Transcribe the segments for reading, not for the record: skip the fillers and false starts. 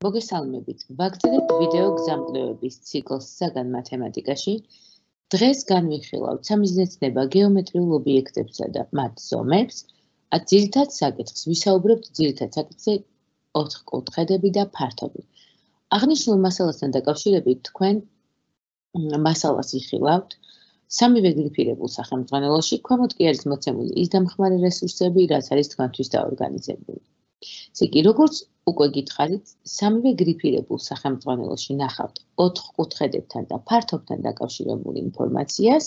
მოგესალმებით. ვაგრძელებთ ვიდეო გზამკვლევების ციკლს საგან მათემატიკაში. დღეს განვიხილავთ სამიზნეცნება გეომეტრიულ ობიექტებსა და მათ ზომებს. ძირითად საკითხს ვისაუბრებთ ძირითად საკითხზე 4 კუთხედები და ფართობი. აღნიშნულ მასალასთან დაკავშირებით თქვენ მასალას იხილავთ სამივე გრიფირებულ სახელმძღვანელოში. ქვემოთ კი არის მოცემული ის დამხმარე რესურსები, რაც არის თქვენთვის დაორგანიზებული. იგი როგორც უკვე გითხარით, სამივე გრიფირებულ სახელმძღვანელოში ნახავთ 4 კუთხედებთან და ფართობთან დაკავშირებული ინფორმაციას,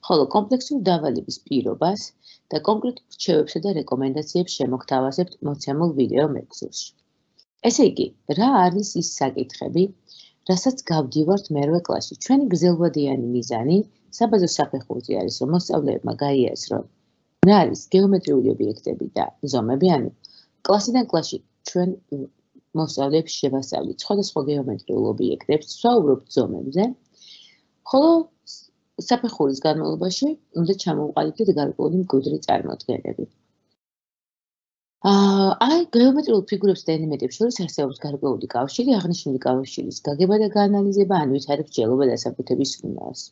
ხოლო კომპლექსურ დავალების პირობას და კონკრეტულ რჩევებსა და რეკომენდაციებს შემოგთავაზებთ მოცემულ ვიდეო მეგზურში. ესე იგი, რა არის ის საკითხები, რასაც გავდივართ მერვე კლასში? ჩვენი გრძელვადიანი მიზანი საბაზო საფეხურზე არის, რომ მოსწავლეებმა გაიაზრონ რა არის გეომეტრიული ობიექტები და ზომები, ანუ კლასიდან კლასში ჩვენ მოსწავლეებს შევასწავლით სხვადასხვა გეომეტრიულ ობიექტებს, ვსაუბრობთ ზომებზე, ხოლო საფეხურის განმავლობაში უნდა ჩამოვყალიბდეთ გარკვეული მკვიდრი წარმოდგენები. აი, გეომეტრიულ ფიგურებს და ელემენტებს შორის არსებობს გარკვეული კავშირი, აღნიშნული კავშირის გაგება და გაანალიზება ან ვითარებს ჯელობა დასაბუთების უნარს.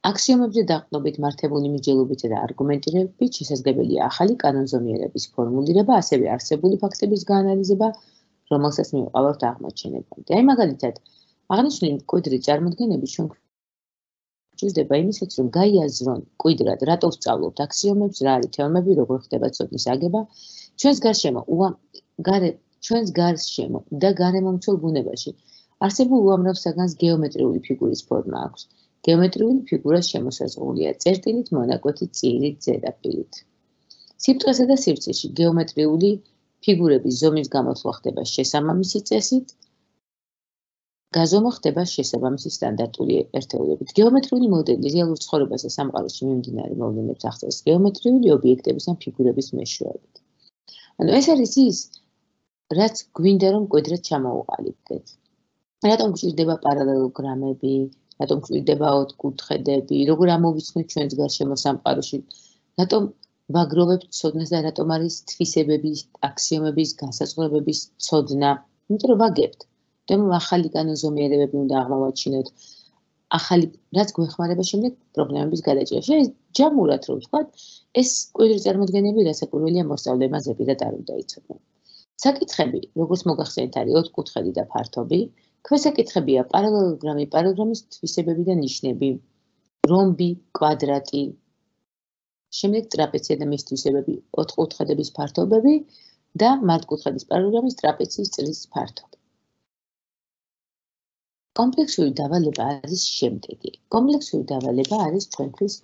აქსიომებზე დაყრდნობით მართებული მიჯელობითა და არგუმენტირებით შესაძლებელია ახალი კანონზომიერების ფორმულირება, ასევე არსებული ფაქტების გაანალიზება, რომელსაც მივყავართ აღმოჩენებამდე. აი, მაგალითად, აღნიშნული მკვიდრი წარმოდგენები ჩვენ გვჭირდება იმისაც, რომ გაიაზრონ მკვიდრად, რატო ვსწავლობთ აქსიომებს, რა არის თეორემები, როგორ ხდება ცოდნის აგება, ჩვენს გარშემო და გარემომცველ ბუნებაში არსებულ უამრავ საგანს გეომეტრიული ფიგურის ფორმა აქვს. გეომეტრიული ფიგურა შემოსაზღვრულია წერტილით, მონაკვეთით, წილით, ზედაპირით. სიბრტყესა და სივრცეში გეომეტრიული ფიგურების ზომის გამოთვლა ხდება შესაბამისი წესით, გაზომა ხდება შესაბამისი სტანდარტული ერთეულებით. გეომეტრიული მოდელი რეალურ ცხოვრებასა სამყაროში მიმდინარე მოვლენებს ახდენს გეომეტრიული ობიექტების ან ფიგურების მეშვეობით. ანუ ეს არის ის, რაც გვინდა რომ მკვიდრად ჩამოვუყალიბდეთ. რატომ გვჭირდება პარალელოგრამები, რატომ გვჭირდება 4 კუთხედები, როგორ ამოვიცნოთ ჩვენს გარშემო სამყაროში, რატომ ვაგროვებთ ცოდნას და რატომ არის თვისებების, აქსიომების, განსაზღვრებების ცოდნა, იმიტომ რომ ვაგებთ. თუმცა ახალი კანონზომიერებები უნდა აღმოვაჩინოთ, ახალი რაც გვეხმარება შემდეგ პრობლემების გადაჭრაში. ჯამურად რომ ვთქვათ, ეს მკვიდრი წარმოდგენები რასაკვირველია მოსწავლეებმა ზეპირად არ უნდა იცოდნენ. საკითხები, როგორც მოგახსენეთ, არის 4 კუთხედი და ფართობი. ქვესაკითხებია პარალელოგრამი, პარალელოგრამის თვისებები და ნიშნები, რომბი, კვადრატი, შემდეგ ტრაპეცია და მის თვისებები, 4 კუთხედების ფართობები და მართკუთხედის პარალელოგრამის ტრაპეციის წრის ფართობი. კომპლექსური დავალება არის შემდეგი. კომპლექსური დავალება არის ჩვენთვის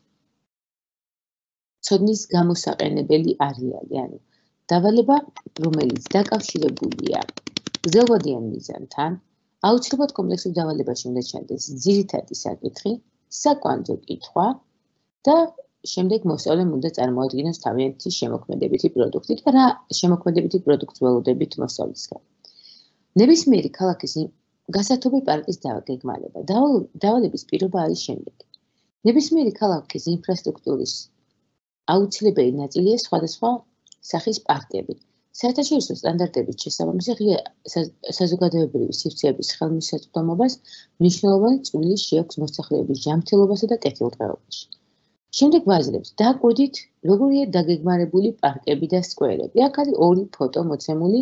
ცოდნის გამოსაყენებელი არეალი, ანუ დავალება, რომელიც დაკავშირებულია გრძელვადიან მიზანთან, აუცილებლად კომპლექსურ დავალებაში უნდა ჩანდეს ძირითადი საკითხი, საკვანძო კითხვა და შემდეგ მოსწავლემ უნდა წარმოადგინოს თავიანთი შემოქმედებითი პროდუქტი და რა შემოქმედებითი პროდუქტს ველოდებით მოსწავლისგან. ნებისმიერი ქალაქის გასართობი პარკის დაგეგმარება. დავალების პირობა არის შემდეგი. ნებისმიერი ქალაქის ინფრასტრუქტურის აუცილებელი ნაწილია სხვადასხვა სახის პარკები. საერთაშორისო სტანდარტებით შესაბამისი ღია საზოგადოებრივი სივრცეების ხელმისაწვდომობას მნიშვნელოვანი წვლილი შეაქვს მოსახლეობის ჯანმრთელობასა და კეთილდღეობაში. შემდეგ ვაძლევთ, დაკვირდით, როგორია დაგეგმარებული პარკები და სკვერები. აქ არის 2 ფოტო მოცემული,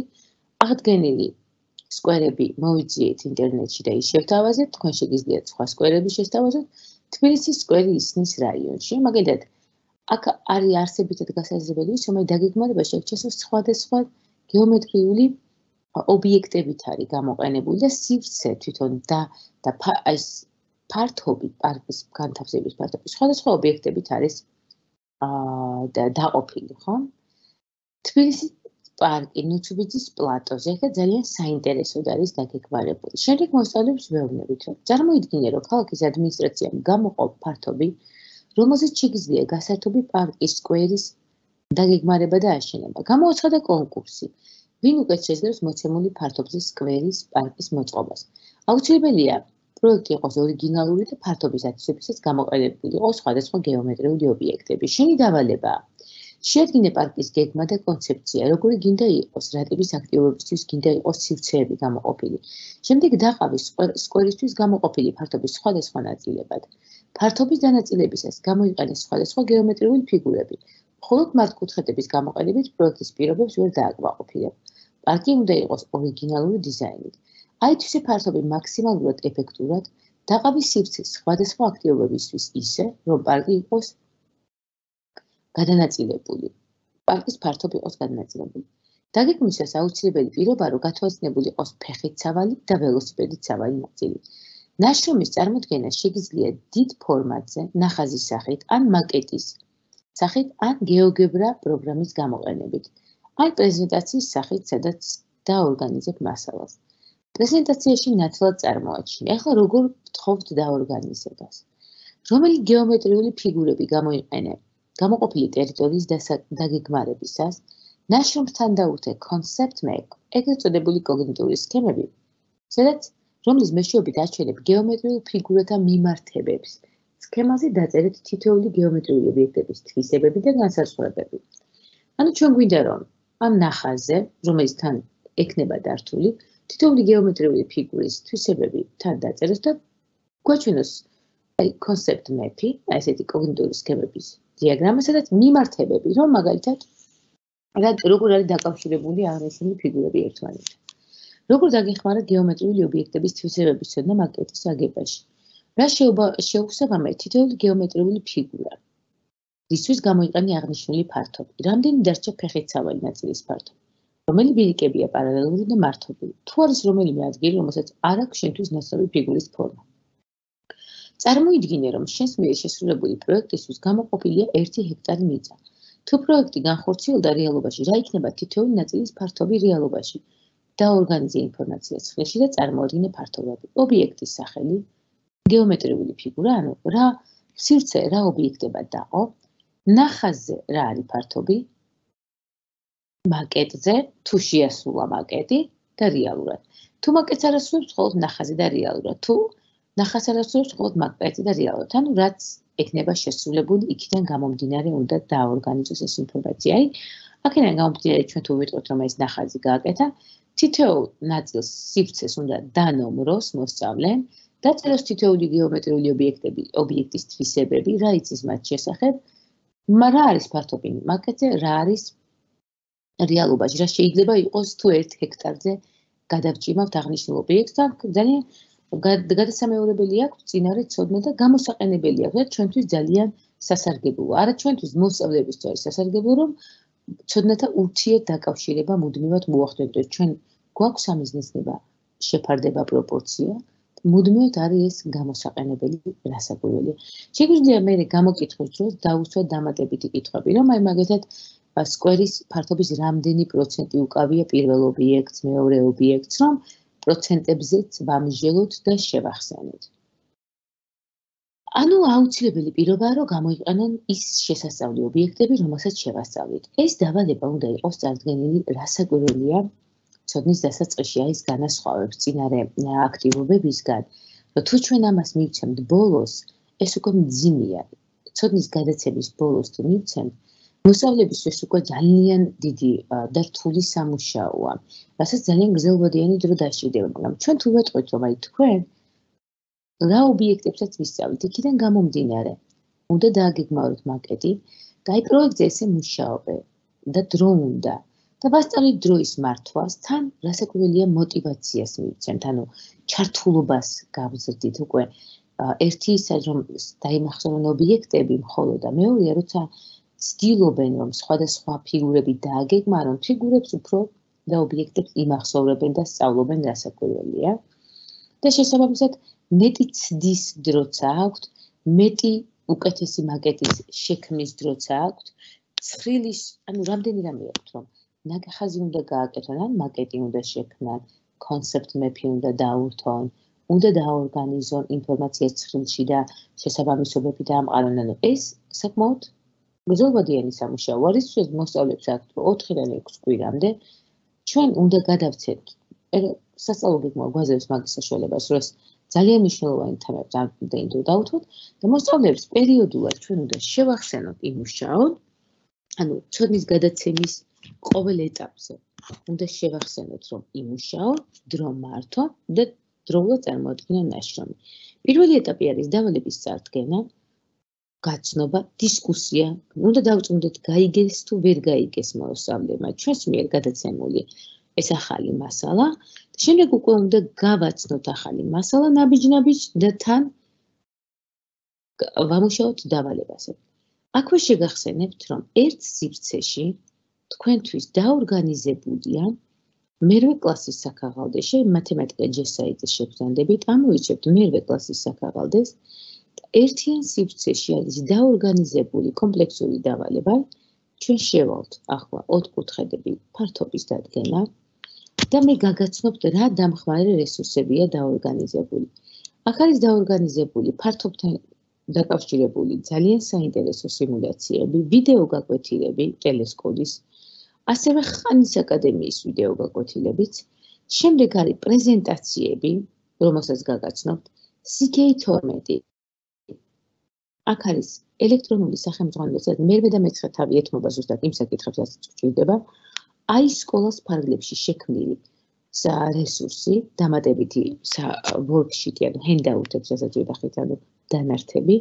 აღდგენილი სკვერები მოვიძიეთ ინტერნეტში და ის შევთავაზეთ, თქვენ შეგიძლიათ სხვა სკვერები შესთავაზოთ თბილისის სკვერი ისნის რაიონში. მაგალითად, აქ არის არსებითად გასაზრდელი ის, რომ დაგეგმარება შეგვეჩესოს სხვადასხვა გეომეტრიული ობიექტებით არის გამოყენებული და სივრცე თვითონ და ეს ფართობი, პარკის განთავსების ფართობი სხვადასხვა ობიექტებით არის დაყოფილი, ხო? თბილისის პარკი ნუცუბიძის პლატოზე და ძალიან საინტერესოდ არის დაგეგმარებული. შემდეგ მოსწავლეებს ვეუბნებით, რომ წარმოიდგინე, რომ ქალაქის ადმინისტრაციამ გამოყო ფართობი, რომელზეც შეგიძლია გასართობი პარკის სკვერის დაგეგმარება და აშენება. გამოაცხადა კონკურსი. ვინ უკეთ შეძლებს მოცემული ფართობზე სკვერის პარკის მოწყობას. აუცილებელია პროექტი იყოს ორიგინალური და ფართობის ათვისებისას გამოყენებული იყოს სხვადასხვა გეომეტრიული ობიექტები. შენი დავალებაა შეადგინე პარკის გეგმა და კონცეფცია, როგორი გინდა იყოს, რა ტიპის აქტივობებისთვის გინდა იყოს სივრცეები გამოყოფილი. შემდეგ დაყავი სკვერისთვის გამოყოფილი ფართობის სხვადასხვა ნაწილებად. ფართობის დანაწილებისას გამოიყენე სხვადასხვა გეომეტრიული ფიგურები. მხოლოდ მართკუთხედების გამოყენებით პროექტის პირობებს ვერ დააკმაყოფილებ. პარკი უნდა იყოს ორიგინალური დიზაინით. აითვისე ფართობი მაქსიმალურად ეფექტურად, დაყავი სივრცე სხვადასხვა აქტივობებისთვის ისე, რომ პარკი იყოს გადანაწილებული. პარკის ფართობი იყოს გადანაწილებული. დაგეგმვისას აუცილებელი პირობაა, რომ გათვალისწინებული იყოს ფეხით სავალი და ველოსიპედით სავალი ნაწილი. ნაშრომის წარმოდგენა შეგიძლია დიდ ფორმატზე, ნახაზის სახით ან მაკეტის სახით ან გეოგებრა პროგრამის გამოყენებით. ან პრეზენტაციის სახით, სადაც დაორგანიზებ მასალას. პრეზენტაციაში ნათლად წარმოაჩინე. ახლა როგორ ვთხოვთ დაორგანიზებას? რომელი გეომეტრიული ფიგურები გამოიყენე გამოყოფილი ტერიტორიის დაგეგმარებისას, ნაშრომთან დაურთე concept map, ეგრეთ წოდებული კოგნიტიური სქემები, სადაც რომლის მეშვეობით აჩვენებ გეომეტრიულ ფიგურათა მიმართებებს. სქემაზე დაწერეთ თითოეული გეომეტრიული ობიექტების თვისებები და განსაზღვრებები. ანუ ჩვენ გვინდა რომ ამ ნახაზზე, რომელიც თან ექნება დართული, თითოეული გეომეტრიული ფიგურის თვისებები თან დაწეროს და გვაჩვენოს concept map-ი, ესეთი კოგნიტური სქემების დიაგრამა, სადაც მიმართებები, რომ მაგალითად როგორ არის დაკავშირებული აღნიშნული ფიგურები ერთმანეთთან. როგორ დაგეხმარა გეომეტრიული ობიექტების თვისებების ცოდნა მაკეტის აგებაში. რა შეუხსება თითოეული გეომეტრიული ფიგურა, რისთვის გამოიყენე აღნიშნული ფართობი, რამდენი დარჩა ფეხით სავალი ნაწილის ფართობი, რომელი ბილიკებია პარალელური და მართობი, თუ არის რომელიმე ადგილი, რომელსაც არ აქვს შენთვის ნაცნობი ფიგურის ფორმა. წარმოიდგინე, რომ შენს მიერ შესრულებული პროექტისთვის გამოყოფილია 1 ჰექტარი მიწა. თუ პროექტი განხორციელდა რეალობაში, რა იქნება თითოეული ნაწილის ფართობი რეალობაში? დაორგანიზე ინფორმაცია ცხრილში და წარმოადგინე ფართობები. ობიექტის სახელი, გეომეტრიული ფიგურა, ანუ რა სივრცე რა ობიექტებად დაყო, ნახაზზე რა არის ფართობი, მაკეტზე თუ შეასრულა მაკეტი და რეალურად. თუ მაკეტს არ ასრულებს, მხოლოდ ნახაზი და რეალურად. თუ ნახაზს არ ასრულებს, მხოლოდ მაკეტი და რეალურად. ანუ რაც ექნება შესრულებული, იქიდან გამომდინარე უნდა დაორგანიზოს ეს ინფორმაცია. აი, აქედან გამომდინარე ჩვენ თუ ვიტყვით, რომ ეს ნახაზი გააკეთა, თითოეულ ნაწილს სივრცეს უნდა დანომროს მოსწავლემ, დაწეროს თითოეული გეომეტრიული ობიექტის თვისებები, რა იცის მათ შესახებ, რა არის ფართობი მაკეტზე, რა არის რეალობაში, რა შეიძლება იყოს თუ 1 ჰექტარზე გადავჭიმავთ აღნიშნულ ობიექტს და ძალიან გადასამეორებელი აქვს წინარე ცოდნა და გამოსაყენებელი აქვს და ჩვენთვის ძალიან სასარგებლოა. არა ჩვენთვის მოსწავლეებისთვის არის სასარგებლო, რომ ცოდნათა ურთიერთ დაკავშირება მუდმივად მოახდენდეთ. ჩვენ გვაქვს ამის ნება შეფარდება პროპორცია, მუდმივად არის ეს გამოსაყენებელი რასაკვირველია. შეგვიძლია მე გამოკითხვის დროს დავუსვათ დამატებითი კითხვები, რომ აი მაგალითად სკვერის ფართობის რამდენი პროცენტი უკავია პირველ ობიექტს, მეორე ობიექტს, რომ პროცენტებზეც ვამსჯელოთ და შევახსენოთ. ანუ აუცილებელი პირობაა, რომ გამოიყენონ ის შესასწავლი ობიექტები, რომელსაც შევასწავლით. ეს დავალება უნდა იყოს წარდგენილი რასაკვირველია ცოდნის დასაწყისში, აი ეს განასხვავებს წინარე აქტივობებისგან, რომ თუ ჩვენ ამას მივცემთ ბოლოს, ეს უკვე მძიმეა. ცოდნის გადაცემის ბოლოს თუ მივცემთ, მოსწავლებისთვის უკვე ძალიან დიდი და რთული სამუშაოა, რასაც ძალიან გრძელვადიანი დრო დასჭირდება, მაგრამ ჩვენ თუ ვეტყვით, რომ აი თქვენ რა ობიექტებსაც ვისწავლით, იქიდან გამომდინარე, უნდა დააგეგმავოთ მაკეტი და აი პროექტზე ესე მუშაობე და დრო უნდა და ვასწავლით დროის მართვას, თან რასაკვირველია მოტივაციას მივცემთ, ანუ ჩართულობას გავზრდით უკვე. ერთი ის რომ დაიმახსოვრონ ობიექტები მხოლოდ და მეორეა, როცა ცდილობენ რომ სხვადასხვა ფიგურები დააგეგმარონ, ფიგურებს უფრო და ობიექტებს იმახსოვრებენ და სწავლობენ რასაკვირველია. და შესაბამისად მეტი ცდის დროც აქვთ, მეტი უკეთესი მაკეტის შექმნის დროც აქვთ, ცხრილის, ანუ რამდენი რამე აქვთ, რომ ნახაზი უნდა გააკეთონ, ან მაკეტი უნდა შექმნან, concept map-ი უნდა დაურთონ, უნდა დაორგანიზონ ინფორმაცია ცხრილში და შესაბამისობები დაამყარონ. ანუ ეს საკმაოდ გრძელვადიანი სამუშაო არის, ჩვენ მოსწავლეებს აქვთ 4-დან 6 კვირამდე ჩვენ უნდა გადავცეთ სასწავლო გეგმა გვაძლევს მაგის საშუალებას, რომ ეს ძალიან მნიშვნელოვანი თემებს ამდენი დრო დავუთმოთ და მოსწავლეებს პერიოდულად ჩვენ უნდა შევახსენოთ იმ მუშაოდ, ანუ ცოდნის გადაცემის ყოველ ეტაპზე უნდა შევახსენოთ, რომ იმუშაო, დრო მართო და დროულად წარმოადგინო ნაშრომი. პირველი ეტაპი არის დავალების წარდგენა, გაცნობა, დისკუსია. უნდა დავწუნდეთ, გაიგეს თუ ვერ გაიგეს მოსწავლემა ჩვენს მიერ გადაცემული ეს ახალი მასალა. შემდეგ უკვე უნდა გავაცნოთ ახალი მასალა ნაბიჯ-ნაბიჯ და თან ვამუშაოთ დავალებაზე. აქვე შეგახსენებთ, რომ ერთ სივრცეში თქვენთვის დაორგანიზებულია მერვე კლასის საქაღალდეში, მათემატიკა ჯესაიძეს შეგრძანდებით, ამოვიჩებთ მერვე კლასის საქაღალდეს. ერთიან სივრცეში არის დაორგანიზებული კომპლექსური დავალება. ჩვენ შევალთ ახლა ოთხკუთხედები ფართობის დადგენა და მე გაგაცნობთ რა დამხმარე რესურსებია დაორგანიზებული. აქ არის დაორგანიზებული ფართობთან დაკავშირებული ძალიან საინტერესო სიმულაციები, ვიდეო გაკვეთილები ტელესკოლის, ასევე ხანის აკადემიის ვიდეო გაკვეთილებიც, შემდეგ არის პრეზენტაციები, რომელსაც გაგაცნობთ, CK12. აქ არის ელექტრონული სახელმძღვანელოებად მერვე და მეცხრე თავი ეთმობა ზუსტად იმ საკითხებსაც გვჭირდება, აი სკოლას ფარგლებში შექმნილი რესურსი, დამატებითი worksheet, ანუ handout-ებს, რასაც ვიდახით, ანუ დანართები,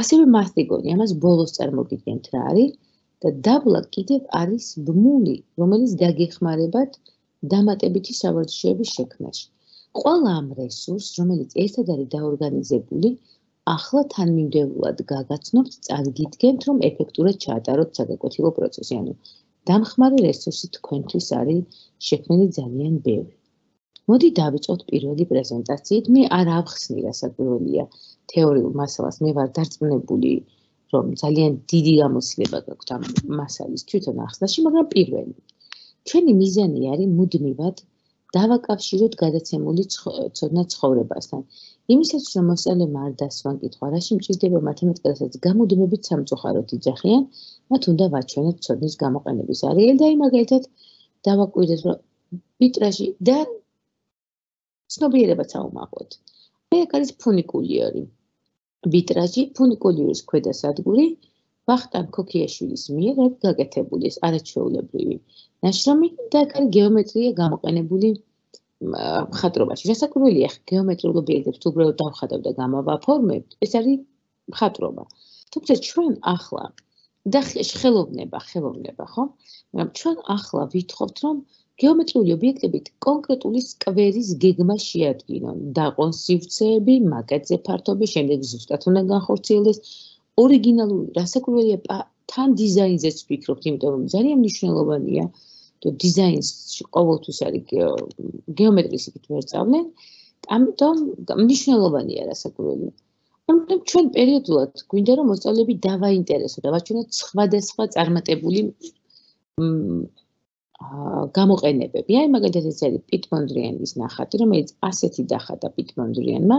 ასევე მასტიგონი, ამას ბოლოს წარმოგიდგენთ რა არის და დაბლა კიდევ არის ბმული, რომელიც დაგეხმარებათ დამატებითი სავარჯიშოების შექმნაში. ყველა ამ რესურსს, რომელიც ერთად არის დაორგანიზებული, ახლა თანმიმდევრულად გაგაცნობთ, წარგიდგენთ, რომ ეფექტურად ჩაატაროთ საგაკვეთილო პროცესი, ანუ დამხმარე რესურსი თქვენთვის არის შექმნილი ძალიან ბევრი. მოდი დავიწყოთ პირველი პრეზენტაციით. მე არ ავხსნი რასაკვირველია თეორიულ მასალას, მე ვარ დარწმუნებული, რომ ძალიან დიდი გამოცდილება გაქვთ ამ მასალის თვითონ ახსნაში, მაგრამ პირველი. ჩვენი მიზანი არის მუდმივად დავაკავშიროთ გადაცემული ცოდნა ცხოვრებასთან. იმისაც, რომ მოსწავლემა არ დასვან კითხვა, რაში მჭირდება მათემატიკასაც გამუდმებით სამწუხაროდ იძახიან, მათ უნდა ვაჩვენოთ ცოდნის გამოყენების არეალი და მაგალითად დავაკვირდეთ, რომ ვიტრაჟი და ცნობიერებაც აუმაღლოთ. აქ არის ფუნიკულიორი. ვიტრაჟი, ფუნიკულიორის ქვედასადგური, ვახტანგ ქოქიაშვილის მიერ არის გაკეთებული ეს არაჩვეულებრივი ნაშრომი და აქ არის გეომეტრია გამოყენებული მხატვრობაში. რასაკვირველია, გეომეტრიულ ობიექტებს თუ უბრალოდ დავხატავ და გამოვაფორმებ, ეს არის მხატვრობა. თუმცა ჩვენ ახლა და ხელოვნება, ხო? მაგრამ ჩვენ ახლა ვითხოვთ, რომ გეომეტრიული ობიექტებით კონკრეტული სკვერის გეგმა შეადგინონ, დაყონ სივრცეები, მაკეტზე ფართობი, შემდეგ ზუსტად უნდა განხორციელდეს. ორიგინალური, რასაკვირველია, თან დიზაინზეც ვფიქრობთ, იმიტომ რომ ძალიან მნიშვნელოვანია. დიზაინში ყოველთვის არის გეომეტრიის იქით ვერ წავლენ, ამიტომ მნიშვნელოვანია რასაკვირველია. ამიტომ ჩვენ პერიოდულად გვინდა რომ მოსწავლეები დავაინტერესოთ და ვაჩვენოთ სხვადასხვა წარმატებული გამოყენებები. აი მაგალითად ეს არის პიტ-მონდრიანის ნახატი, რომელიც ასეთი დახატა პიტ-მონდრიანმა.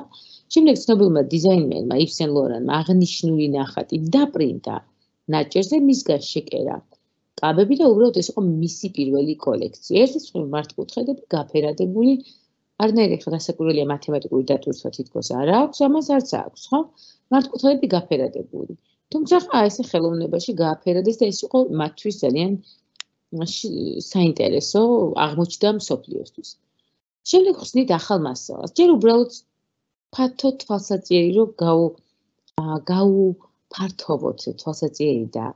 შემდეგ ცნობილმა დიზაინერმა ივ სენ ლორანმა აღნიშნული ნახატი დაპრინტა ნაჭერზე, მისგან შეკერა კაბები და უბრალოდ ეს იყო მისი პირველი კოლექცია. ერთის მხრივ მართკუთხედები გაფერადებული, არნაირი რასაკვირველია მათემატიკური დატვირთვა თითქოს არ აქვს, ამას არც აქვს, ხო? მართკუთხედები გაფერადებული. თუმცა ესე ხელოვნებაში გააფერადეს და ეს იყო მათთვის ძალიან საინტერესო აღმოჩნდა მსოფლიოსთვის. შემდეგ ხსნით ახალ მასალას. ჯერ უბრალოდ ფართო თვალსაჩინო რომ გაუფართოვოთ თვალსაჩინო და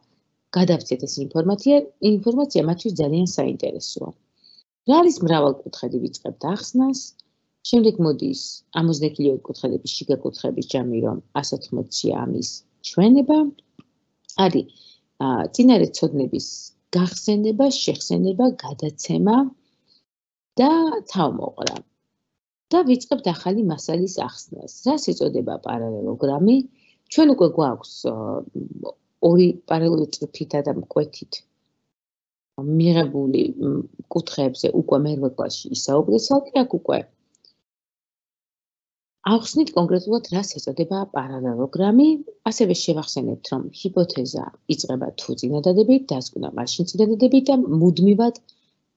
გადავწეთ ეს ინფორმაცია მათთვის ძალიან საინტერესოა. რა არის მრავალკუთხედი ვიწყებთ ახსნას, შემდეგ მოდის ამოზნექილი ოთხკუთხედების შიგა კუთხეების ჯამი, რომ 180 ამის ჩვენება, არის წინარე ცოდნების გახსენება, შეხსენება, გადაცემა და თავმოყრა. და ვიწყებთ ახალი მასალის ახსნას. რას ეწოდება პარალელოგრამი? ჩვენ უკვე გვაქვს ორი პარალელური წრფითა და მკვეთით მიღებული კუთხეებზე უკვე მერვე კლასში ისაუბრეთ, ხალხი აქ უკვე ახსნით კონკრეტულად რას ეწოდება პარალელოგრამი, ასევე შევახსენებთ, რომ ჰიპოთეზა იწყება თუ წინადადებით, დასკვნა მაშინ წინადადებით და მუდმივად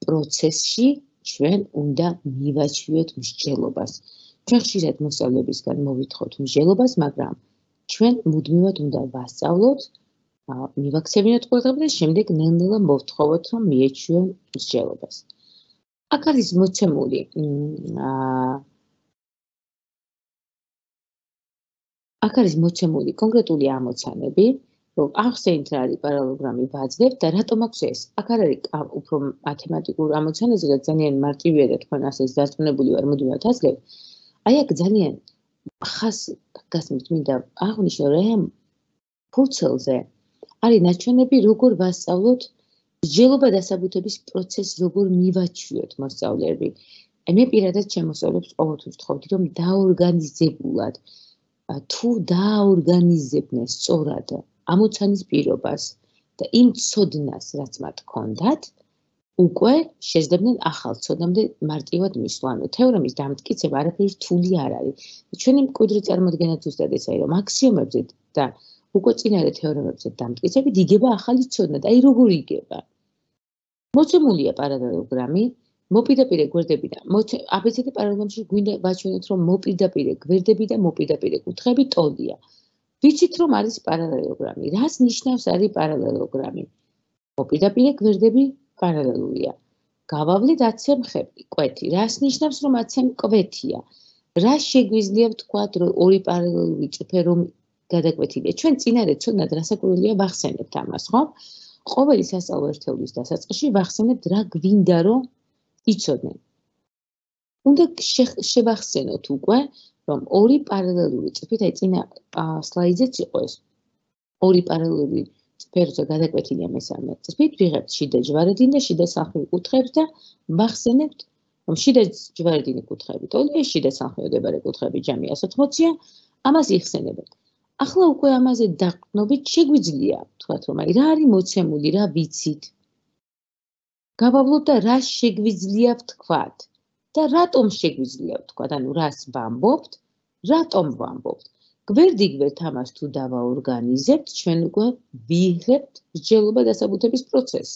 პროცესში ჩვენ უნდა მივაჩვიოთ მსჯელობას. ჩვენ ხშირად მოსწავლებისგან მოვითხოვთ მსჯელობას, მაგრამ ჩვენ მუდმივად უნდა ვასწავლოთ მივაქცევინოთ ყურადღება და შემდეგ ნელ-ნელა მოვთხოვოთ, რომ მიეჩვიონ მსჯელობას. აქ არის მოცემული აქ არის მოცემული კონკრეტული ამოცანები, რომ ახსენით რა არის პარალელოგრამი ვაძლევთ და რატომ აქვს ეს. აქ არ არის უფრო მათემატიკურ ამოცანაზე, რაც ძალიან მარტივია და თქვენ ასე დარწმუნებული ვარ, მოდივართ აძლევთ. აი აქ ძალიან ხას გასმით მინდა აღვნიშნო, რომ ფურცელზე არის ნაჩვენები, როგორ ვასწავლოთ მსჯელობა დასაბუთების პროცესს, როგორ მივაჩვიოთ მოსწავლეები. მე პირადად შემოსწავლებს ყოველთვის ვთხოვდი, რომ დაორგანიზებულად თუ დააორგანიზებდნენ სწორად ამოცანის პირობას და იმ ცოდნას, რაც მათ ჰქონდათ, უკვე შეძლებდნენ ახალ ცოდნამდე მარტივად მისვლა. ანუ თეორემის დამტკიცება არაფერი რთული არ არის. ჩვენი მკვიდრი წარმოდგენა ზუსტად ესაა, რომ აქსიომებზე და უკვე წინარე თეორემებზე დამტკიცებით იგება ახალი ცოდნა და აი როგორ იგება. მოცემულია პარალელოგრამი, მოპირდაპირე გვერდები და აბეცდ პარალელოგრამში გვინდა ვაჩვენოთ, რომ მოპირდაპირე გვერდები და მოპირდაპირე კუთხეები ტოლია. ვიცით, რომ არის პარალელოგრამი. რას ნიშნავს არის პარალელოგრამი? მოპირდაპირე გვერდები პარალელურია. გავავლით AC მხრები, კვეთი. რას ნიშნავს, რომ AC მკვეთია? რა შეგვიძლია ვთქვათ, რომ ორი პარალელური წრფე რომ გადაკვეთილია? ჩვენ წინარე ცოდნად რასაკვირველია ვახსენებთ ამას, ხო? ყოველი სასწავლო ერთეულის დასაწყისში ვახსენებთ რა გვინდა რომ იცოდნენ. უნდა შევახსენოთ უკვე, რომ ორი პარალელური წრფით, აი წინა სლაიდზეც იყო ეს. ორი პარალელური წრფერზე გადაკვეთილია მესამე წრფით, ვიღებთ შიდა ჯვარედინი და შიდა სამხრივი კუთხეებს და ვახსენებთ, რომ შიდა ჯვარედინი კუთხეები ტოლია, შიდა სამხრივი მდებარე კუთხეები ჯამი 180-ია, ამას იხსენებთ. ახლა უკვე ამაზე დაყრდნობით შეგვიძლია ვთქვათ, რომ აი რა არის მოცემული, რა ვიცით. გავავლოთ და რა შეგვიძლია ვთქვათ და რატომ შეგვიძლია ვთქვათ, ანუ რას ვამბობთ, რატომ ვამბობთ. გვერდ-იგვერდ ამას თუ დავაორგანიზებთ, ჩვენ უკვე ვიღებთ მსჯელობა დასაბუთების პროცესს.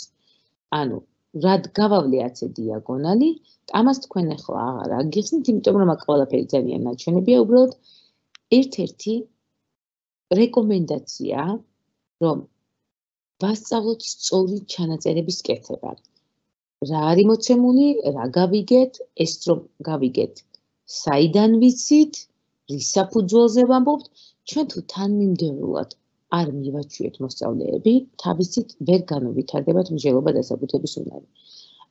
ანუ რად გავავლე AC დიაგონალი, ამას თქვენ ახლა აღარ აგიხსნით, იმიტომ რომ აქ ყველაფერი ძალიან ნაჩვენებია, უბრალოდ ერთ-ერთი რეკომენდაცია, რომ ვასწავლოთ სწორი ჩანაწერების კეთება. რა არის მოცემული, რა გავიგეთ, ეს რომ გავიგეთ, საიდან ვიცით, რის საფუძველზე ვამბობთ, ჩვენ თუ თანმიმდევრულად არ მივაჩვიეთ მოსწავლეები, თავისით ვერ განუვითარდებათ მსჯელობა დასაბუთების უნარი.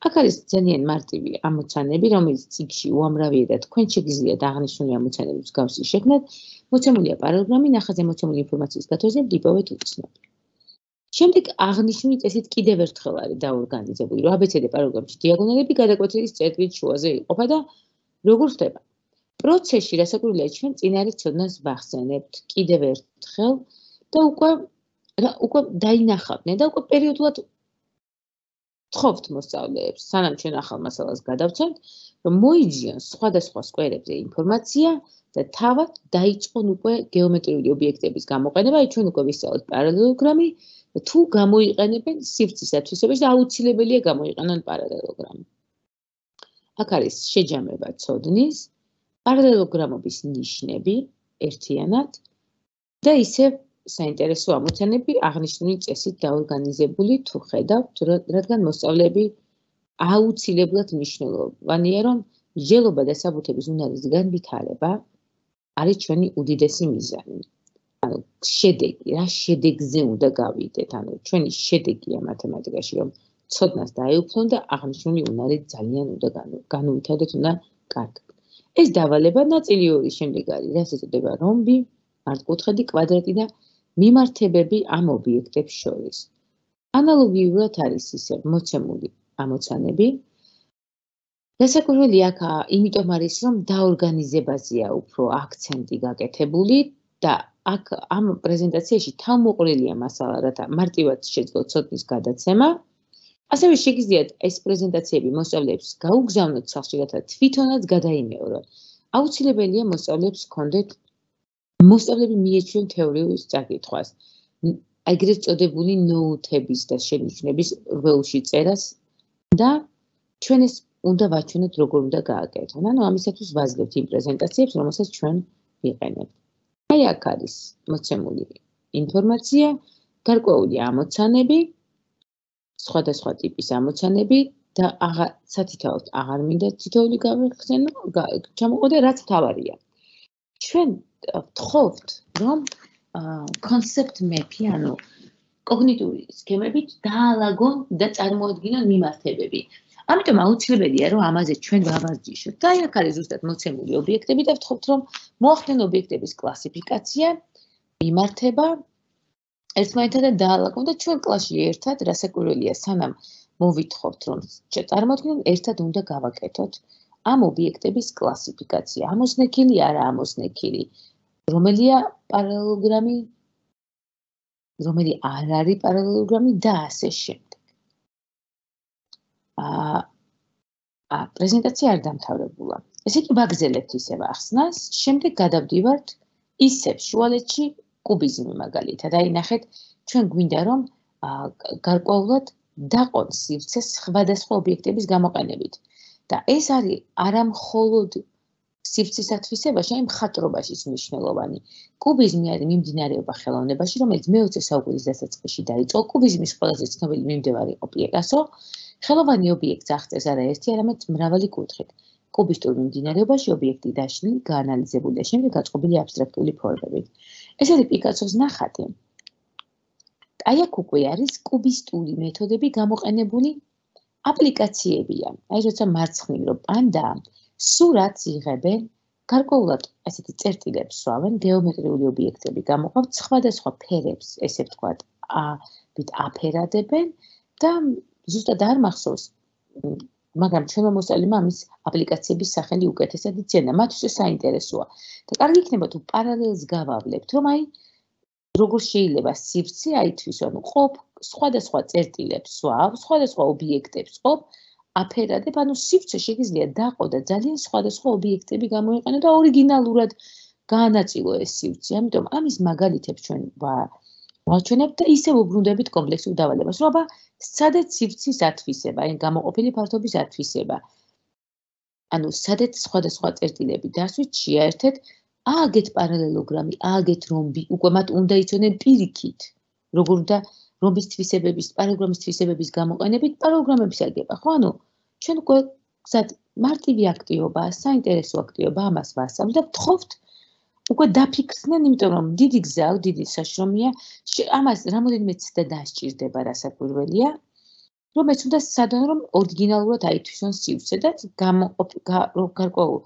აქ არის ძალიან მარტივი ამოცანები, რომელიც წიგნში უამრავია და თქვენ შეგიძლიათ აღნიშნული ამოცანების მსგავსი შექმნათ. მოცემულია პარალელოგრამი, ნახაზზე მოცემული ინფორმაციის გათვალისწინებით იპოვეთ უცნობი. შემდეგ აღნიშნული წესით კიდევ ერთხელ არის დაორგანიზებული, რომ აბეცდ პარალელოგრამში დიაგონალები გადაკვეთილის წერტილით შუაზე იყოფა და როგორ ხდება. პროცესში რასაკვირველია, ჩვენ წინარე ცოდნას ვახსენებთ კიდევ ერთხელ და უკვე დაინახავდნენ და უკვე პერიოდულად ვთხოვთ მოსწავლეებს, სანამ ჩვენ ახალ მასალას გადავცემთ, რომ მოიძიონ სხვადასხვა სკვერებზე ინფორმაცია და თავად დაიწყონ უკვე გეომეტრიული ობიექტების გამოყენება, აი ჩვენ უკვე ვისწავლეთ პარალელოგრამი, თუ გამოიყენებენ სივრცის ათვისებაში და აუცილებელია გამოიყენონ პარალელოგრამი. აქ არის შეჯამება ცოდნის, პარალელოგრამობის ნიშნები ერთიანად და ისევ საინტერესო ამოცანები აღნიშნული წესით დაორგანიზებული თუ ხედავთ, რადგან მოსწავლეები აუცილებლად მნიშვნელოვანია, რომ მსჯელობა დასაბუთების უნარის განვითარება არის ჩვენი უდიდესი მიზანი. ანუ შედეგი, რა შედეგზე უნდა გავიდეთ, ანუ ჩვენი შედეგია მათემატიკაში, რომ ცოდნას დაეუფლონ და აღნიშნული უნარი ძალიან უნდა განუვითარდეთ, უნდა კარგად. ეს დავალება ნაწილი 2 შემდეგ არის, რაც ეწოდება რომბი, მართკუთხედი, კვადრატი და მიმართებები ამ ობიექტებს შორის. ანალოგიურად არის ისე მოცემული ამოცანები. რასაკვირველია აქ იმიტომ არის, რომ დაორგანიზებაზეა უფრო აქცენტი გაკეთებული და აქ ამ პრეზენტაციაში თავმოყრილია მასალა, რათა მარტივად შეძლოთ ცოდნის გადაცემა. ასევე შეგიძლიათ ეს პრეზენტაციები მოსწავლეებს გაუგზავნოთ სახლში, რათა თვითონაც გადაიმეორონ. აუცილებელია მოსწავლეებს ჰქონდეთ მოსწავლეები მიეჩვიონ თეორიულ წაკითხვას. ეგრეთ წოდებული ნოუთების და შენიშვნების რველში წერას და ჩვენ ეს უნდა ვაჩვენოთ, როგორ უნდა გააკეთონ. ანუ ამისათვის ვაძლევთ იმ პრეზენტაციებს, რომელსაც ჩვენ ვიყენებთ. აი აქ არის მოცემული ინფორმაცია გარკვეული ამოცანები, სხვადასხვა ტიპის ამოცანები და სათითაოდ აღარ მინდა თითოეული ჩამოყო და რაც მთავარია. ჩვენ ვთხოვთ, რომ concept map-ი, ანუ კოგნიტური სქემებით დაალაგონ და წარმოადგინონ მიმართებები. ამიტომ აუცილებელია, რომ ამაზე ჩვენ დავარჯიშოთ. და აქ არის ზუსტად მოცემული ობიექტები და ვთხოვთ, რომ მოახდენ ობიექტების კლასიფიკაცია, მიმართება, ერთმანეთთან დაალაგონ და ჩვენ კლასში ერთად, რასაკვირველია, სანამ მოვითხოვთ, რომ წარმოადგინონ, ერთად უნდა გავაკეთოთ ამ ობიექტების კლასიფიკაცია. ამოსნექილი, არა ამოსნექილი, რომელია პარალელოგრამი, რომელი არ არის პარალელოგრამი და ასე შემდეგ. პრეზენტაცია არ დამთავრებულა. ესე იგი ვაგრძელებთ ისევ ახსნას, შემდეგ გადავდივართ ისევ შუალედში კუბიზმი მაგალითად. აი ნახეთ, ჩვენ გვინდა რომ გარკვეულად დაყოთ სივრცე სხვადასხვა ობიექტების გამოყენებით. და ეს არის არა მხოლოდ სივრცის ათვისებაში, აი მხატვრობაშიც მნიშვნელოვანი. კუბიზმი არის მიმდინარეობა ხელოვნებაში, რომელიც მე-20 საუკუნის დასაწყისში დაიწყო. კუბიზმის ყველაზე ცნობილი მიმდევარი იყო პიკასო. ხელოვანი ობიექტს აღწერს არაერთი, არამედ მრავალი კუთხით. კუბისტურ მიმდინარეობაში ობიექტი დაშლილი, გაანალიზებული და შემდეგ გაწყობილი აბსტრაქტული ფორმებით. ეს არის პიკასოს ნახატი. აი აქ უკვე არის კუბისტური მეთოდები გამოყენებული აპლიკაციებია. აი როცა მარცხნივ პანდა სურათს იღებენ, გარკვეულად ასეთი წერტილებს სვავენ, გეომეტრიული ობიექტები გამოყავთ, სხვადასხვა ფერებს, ესე ვთქვათ, აფერადებენ და ზუსტად არ მახსოვს, მაგრამ ჩვენმა მოსწავლეებმა ამის აპლიკაციების სახელი უკეთესად იციან და მათთვის საინტერესოა. და კარგი იქნება თუ პარალელს გავავლებთ, რომ აი როგორ შეიძლება სივრცე აითვისო, ანუ ყოფ სხვადასხვა წერტილებს სვავ, სხვადასხვა ობიექტებს ყოფ, აფერადებ, ანუ სივრცე შეგიძლია დაყო და ძალიან სხვადასხვა ობიექტები გამოიყენო და ორიგინალურად გაანაწილო ეს სივრცე. ამიტომ ამის მაგალითებს ჩვენ ვაჩვენებთ და ისევ უბრუნდებით კომპლექსურ დავალებას, რომ აბა სადაც სივრცის ათვისება, აი გამოყოფილი ფართობის ათვისება. ანუ სადაც სხვადასხვა წერტილები დასვით, შეაერთეთ, ააგეთ პარალელოგრამი, ააგეთ რომბი, უკვე მათ უნდა იცოდნენ პირიქით, როგორ უნდა რომბის თვისებების, პარალელოგრამის თვისებების გამოყენებით პარალელოგრამების აგება, ხო? ანუ ჩვენ უკვე გზად მარტივი აქტივობაა, საინტერესო აქტივობა, ამას ვასწავლთ და ვთხოვთ უკვე დაფიქრდნენ, იმიტომ რომ დიდი გზა, დიდი საშრომია, ამას რამოდენიმე ცდა დასჭირდება, რასაკვირველია, რომ ეს უნდა სცადონ, რომ ორიგინალურად აითვისონ სივრცე და გარკვეულ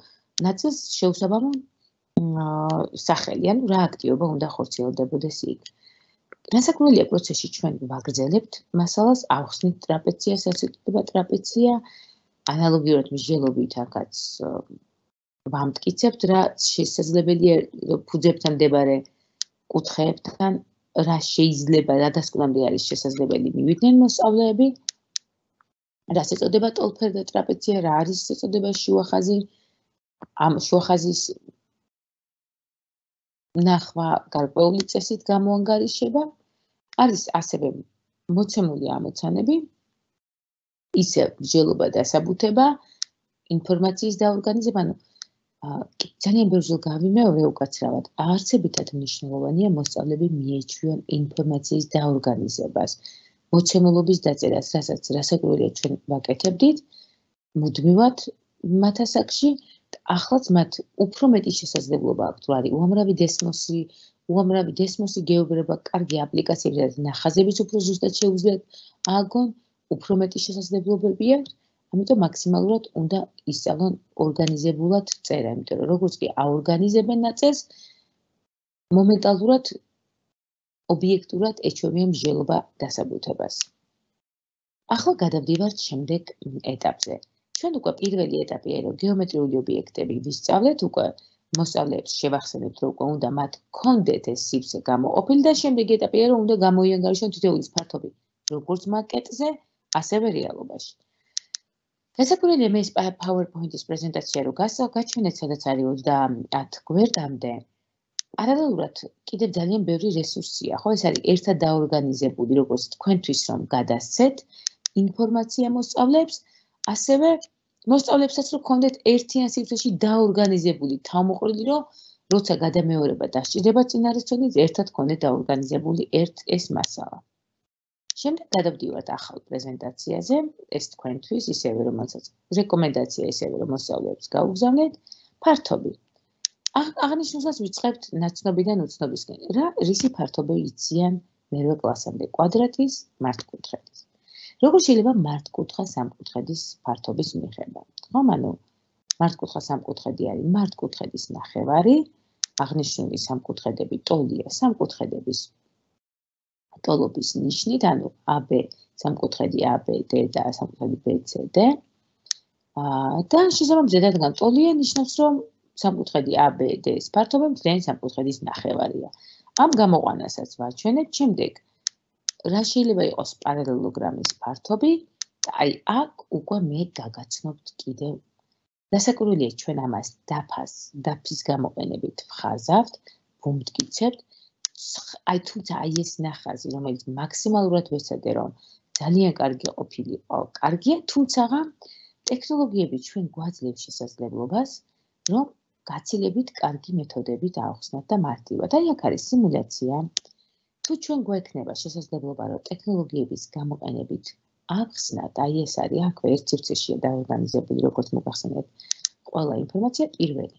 ნაწილს შეუსაბამო სახელი, ანუ რა აქტივობა უნდა ხორციელდებოდეს იქ. რასაკვირველია პროცესში ჩვენ ვაგრძელებთ მასალას, ავხსნით ტრაპეციას, ასე ვთქვათ, ტრაპეცია, ანალოგიურად მსჯელობით აქაც ვამტკიცებთ, რა შესაძლებელია ფუძებთან მდებარე კუთხეებთან, რა შეიძლება, რა დასკვნამდე არის შესაძლებელი მივიდნენ მოსწავლეები, რას ეწოდება ტოლფერდა ტრაპეცია, რა არის ეწოდება შუახაზი, ამ შუახაზის ნახვა გარკვეული წესით გამოანგარიშება, არის ასევე მოცემული ამოცანები, ისევ მსჯელობა და საბუთება, ინფორმაციის დაორგანიზება, ანუ ძალიან ბევრჯერ გავიმეორე უკაცრავად, არცებითად მნიშვნელოვანია მოსწავლეები მიეჩვიონ ინფორმაციის დაორგანიზებას, მოცემულობის დაწერას, რასაც რასაკვირველია ჩვენ ვაკეთებდით, მუდმივად მათ ასაკში, ახლაც მათ უფრო მეტი შესაძლებლობა აქვთ, რომ არის უამრავი დესმოსი გეოგრაფია, კარგი აპლიკაციები და ნახაზებიც უფრო ზუსტად შეუძლიათ ააგონ, უფრო მეტი შესაძლებლობები აქვთ, ამიტომ მაქსიმალურად უნდა ისწავლონ ორგანიზებულად წერა, იმიტომ რომ როგორც კი აორგანიზებენ ნაწერს, მომენტალურად ობიექტურად ეჩვევიან მსჯელობა დასაბუთებას. ახლა გადავდივართ შემდეგ ეტაპზე. ჩვენ უკვე პირველი ეტაპია, რომ გეომეტრიული ობიექტები ვისწავლეთ, უკვე მოსწავლეებს შევახსენებთ, რომ უკვე უნდა მათ ჰქონდეთ ეს სივრცე გამოყოფილი და შემდეგი ეტაპია, რომ უნდა გამოიანგარიშონ თითოეულის ფართობი, როგორც მაკეტზე, ასევე რეალობაში. რასაკვირველია, მე ეს PowerPoint-ის პრეზენტაცია რო გაჩვენეთ, სადაც არის 30 გვერდამდე, პარალელურად კიდევ ძალიან ბევრი რესურსია, ხო, ეს არის ერთად დაორგანიზებული, როგორც თქვენთვის რომ გადასცეთ ინფორმაცია მოსწავლეებს, ასევე მოსწავლეებსაც რომ გქონდეთ ერთიან სივრცეში დაორგანიზებული თავმოყრილი, რომ როცა გადამეორება დასჭირდება წინარესწოდით, ერთად გქონდეთ დაორგანიზებული ეს მასალა. შემდეგ გადავდივართ ახალ პრეზენტაციაზე, ეს თქვენთვის ისევე რომელსაც რეკომენდაცია ისევე რომ მოსწავლეებს გაუგზავნეთ, ფართობი. აღნიშნულსაც ვიწყებთ ნაცნობიდან უცნობისკენ. რისი ფართობი იციან მერვე კლასამდე? კვადრატის, მართკუთხედის. როგორ შეიძლება მართკუთხა სამკუთხედის ფართობის მიღება? ხომ, ანუ მართკუთხა სამკუთხედი არის მართკუთხედის ნახევარი, აღნიშნული სამკუთხედები ტოლია სამკუთხედების ტოლობის ნიშნით, ანუ AB სამკუთხედი ABD და სამკუთხედი BCD. და შესაბამისად ზედადგან ტოლია ნიშნავს, რომ სამკუთხედი ABD-ის ფართობი მთლიანი სამკუთხედის ნახევარია. ამ გამოყვანასაც ვაჩვენებთ შემდეგ. რა შეიძლება იყოს პარალელოგრამის ფართობი? აი, აქ უკვე მე გაგაცნობთ კიდევ. დასაკვირველია ჩვენ ამას დაფის გამოყენებით ვხაზავთ, ვუმტკიცებთ. აი თუმცა აი ეს ნახაზი, რომელიც მაქსიმალურად ვეცადე, რომ ძალიან კარგი ყოფილიყო, კარგია, თუმცა ტექნოლოგიები ჩვენ გვაძლევს შესაძლებლობას, რომ გაცილებით კარგი მეთოდებით ავხსნათ და მარტივად. აი აქ არის სიმულაცია. თუ ჩვენ გვექნება შესაძლებლობა, რომ ტექნოლოგიების გამოყენებით ავხსნათ, აი ეს არის აქვე ერთ სივრცეშია დაორგანიზებული, როგორც მოგახსენებთ, ყველა ინფორმაცია პირველი.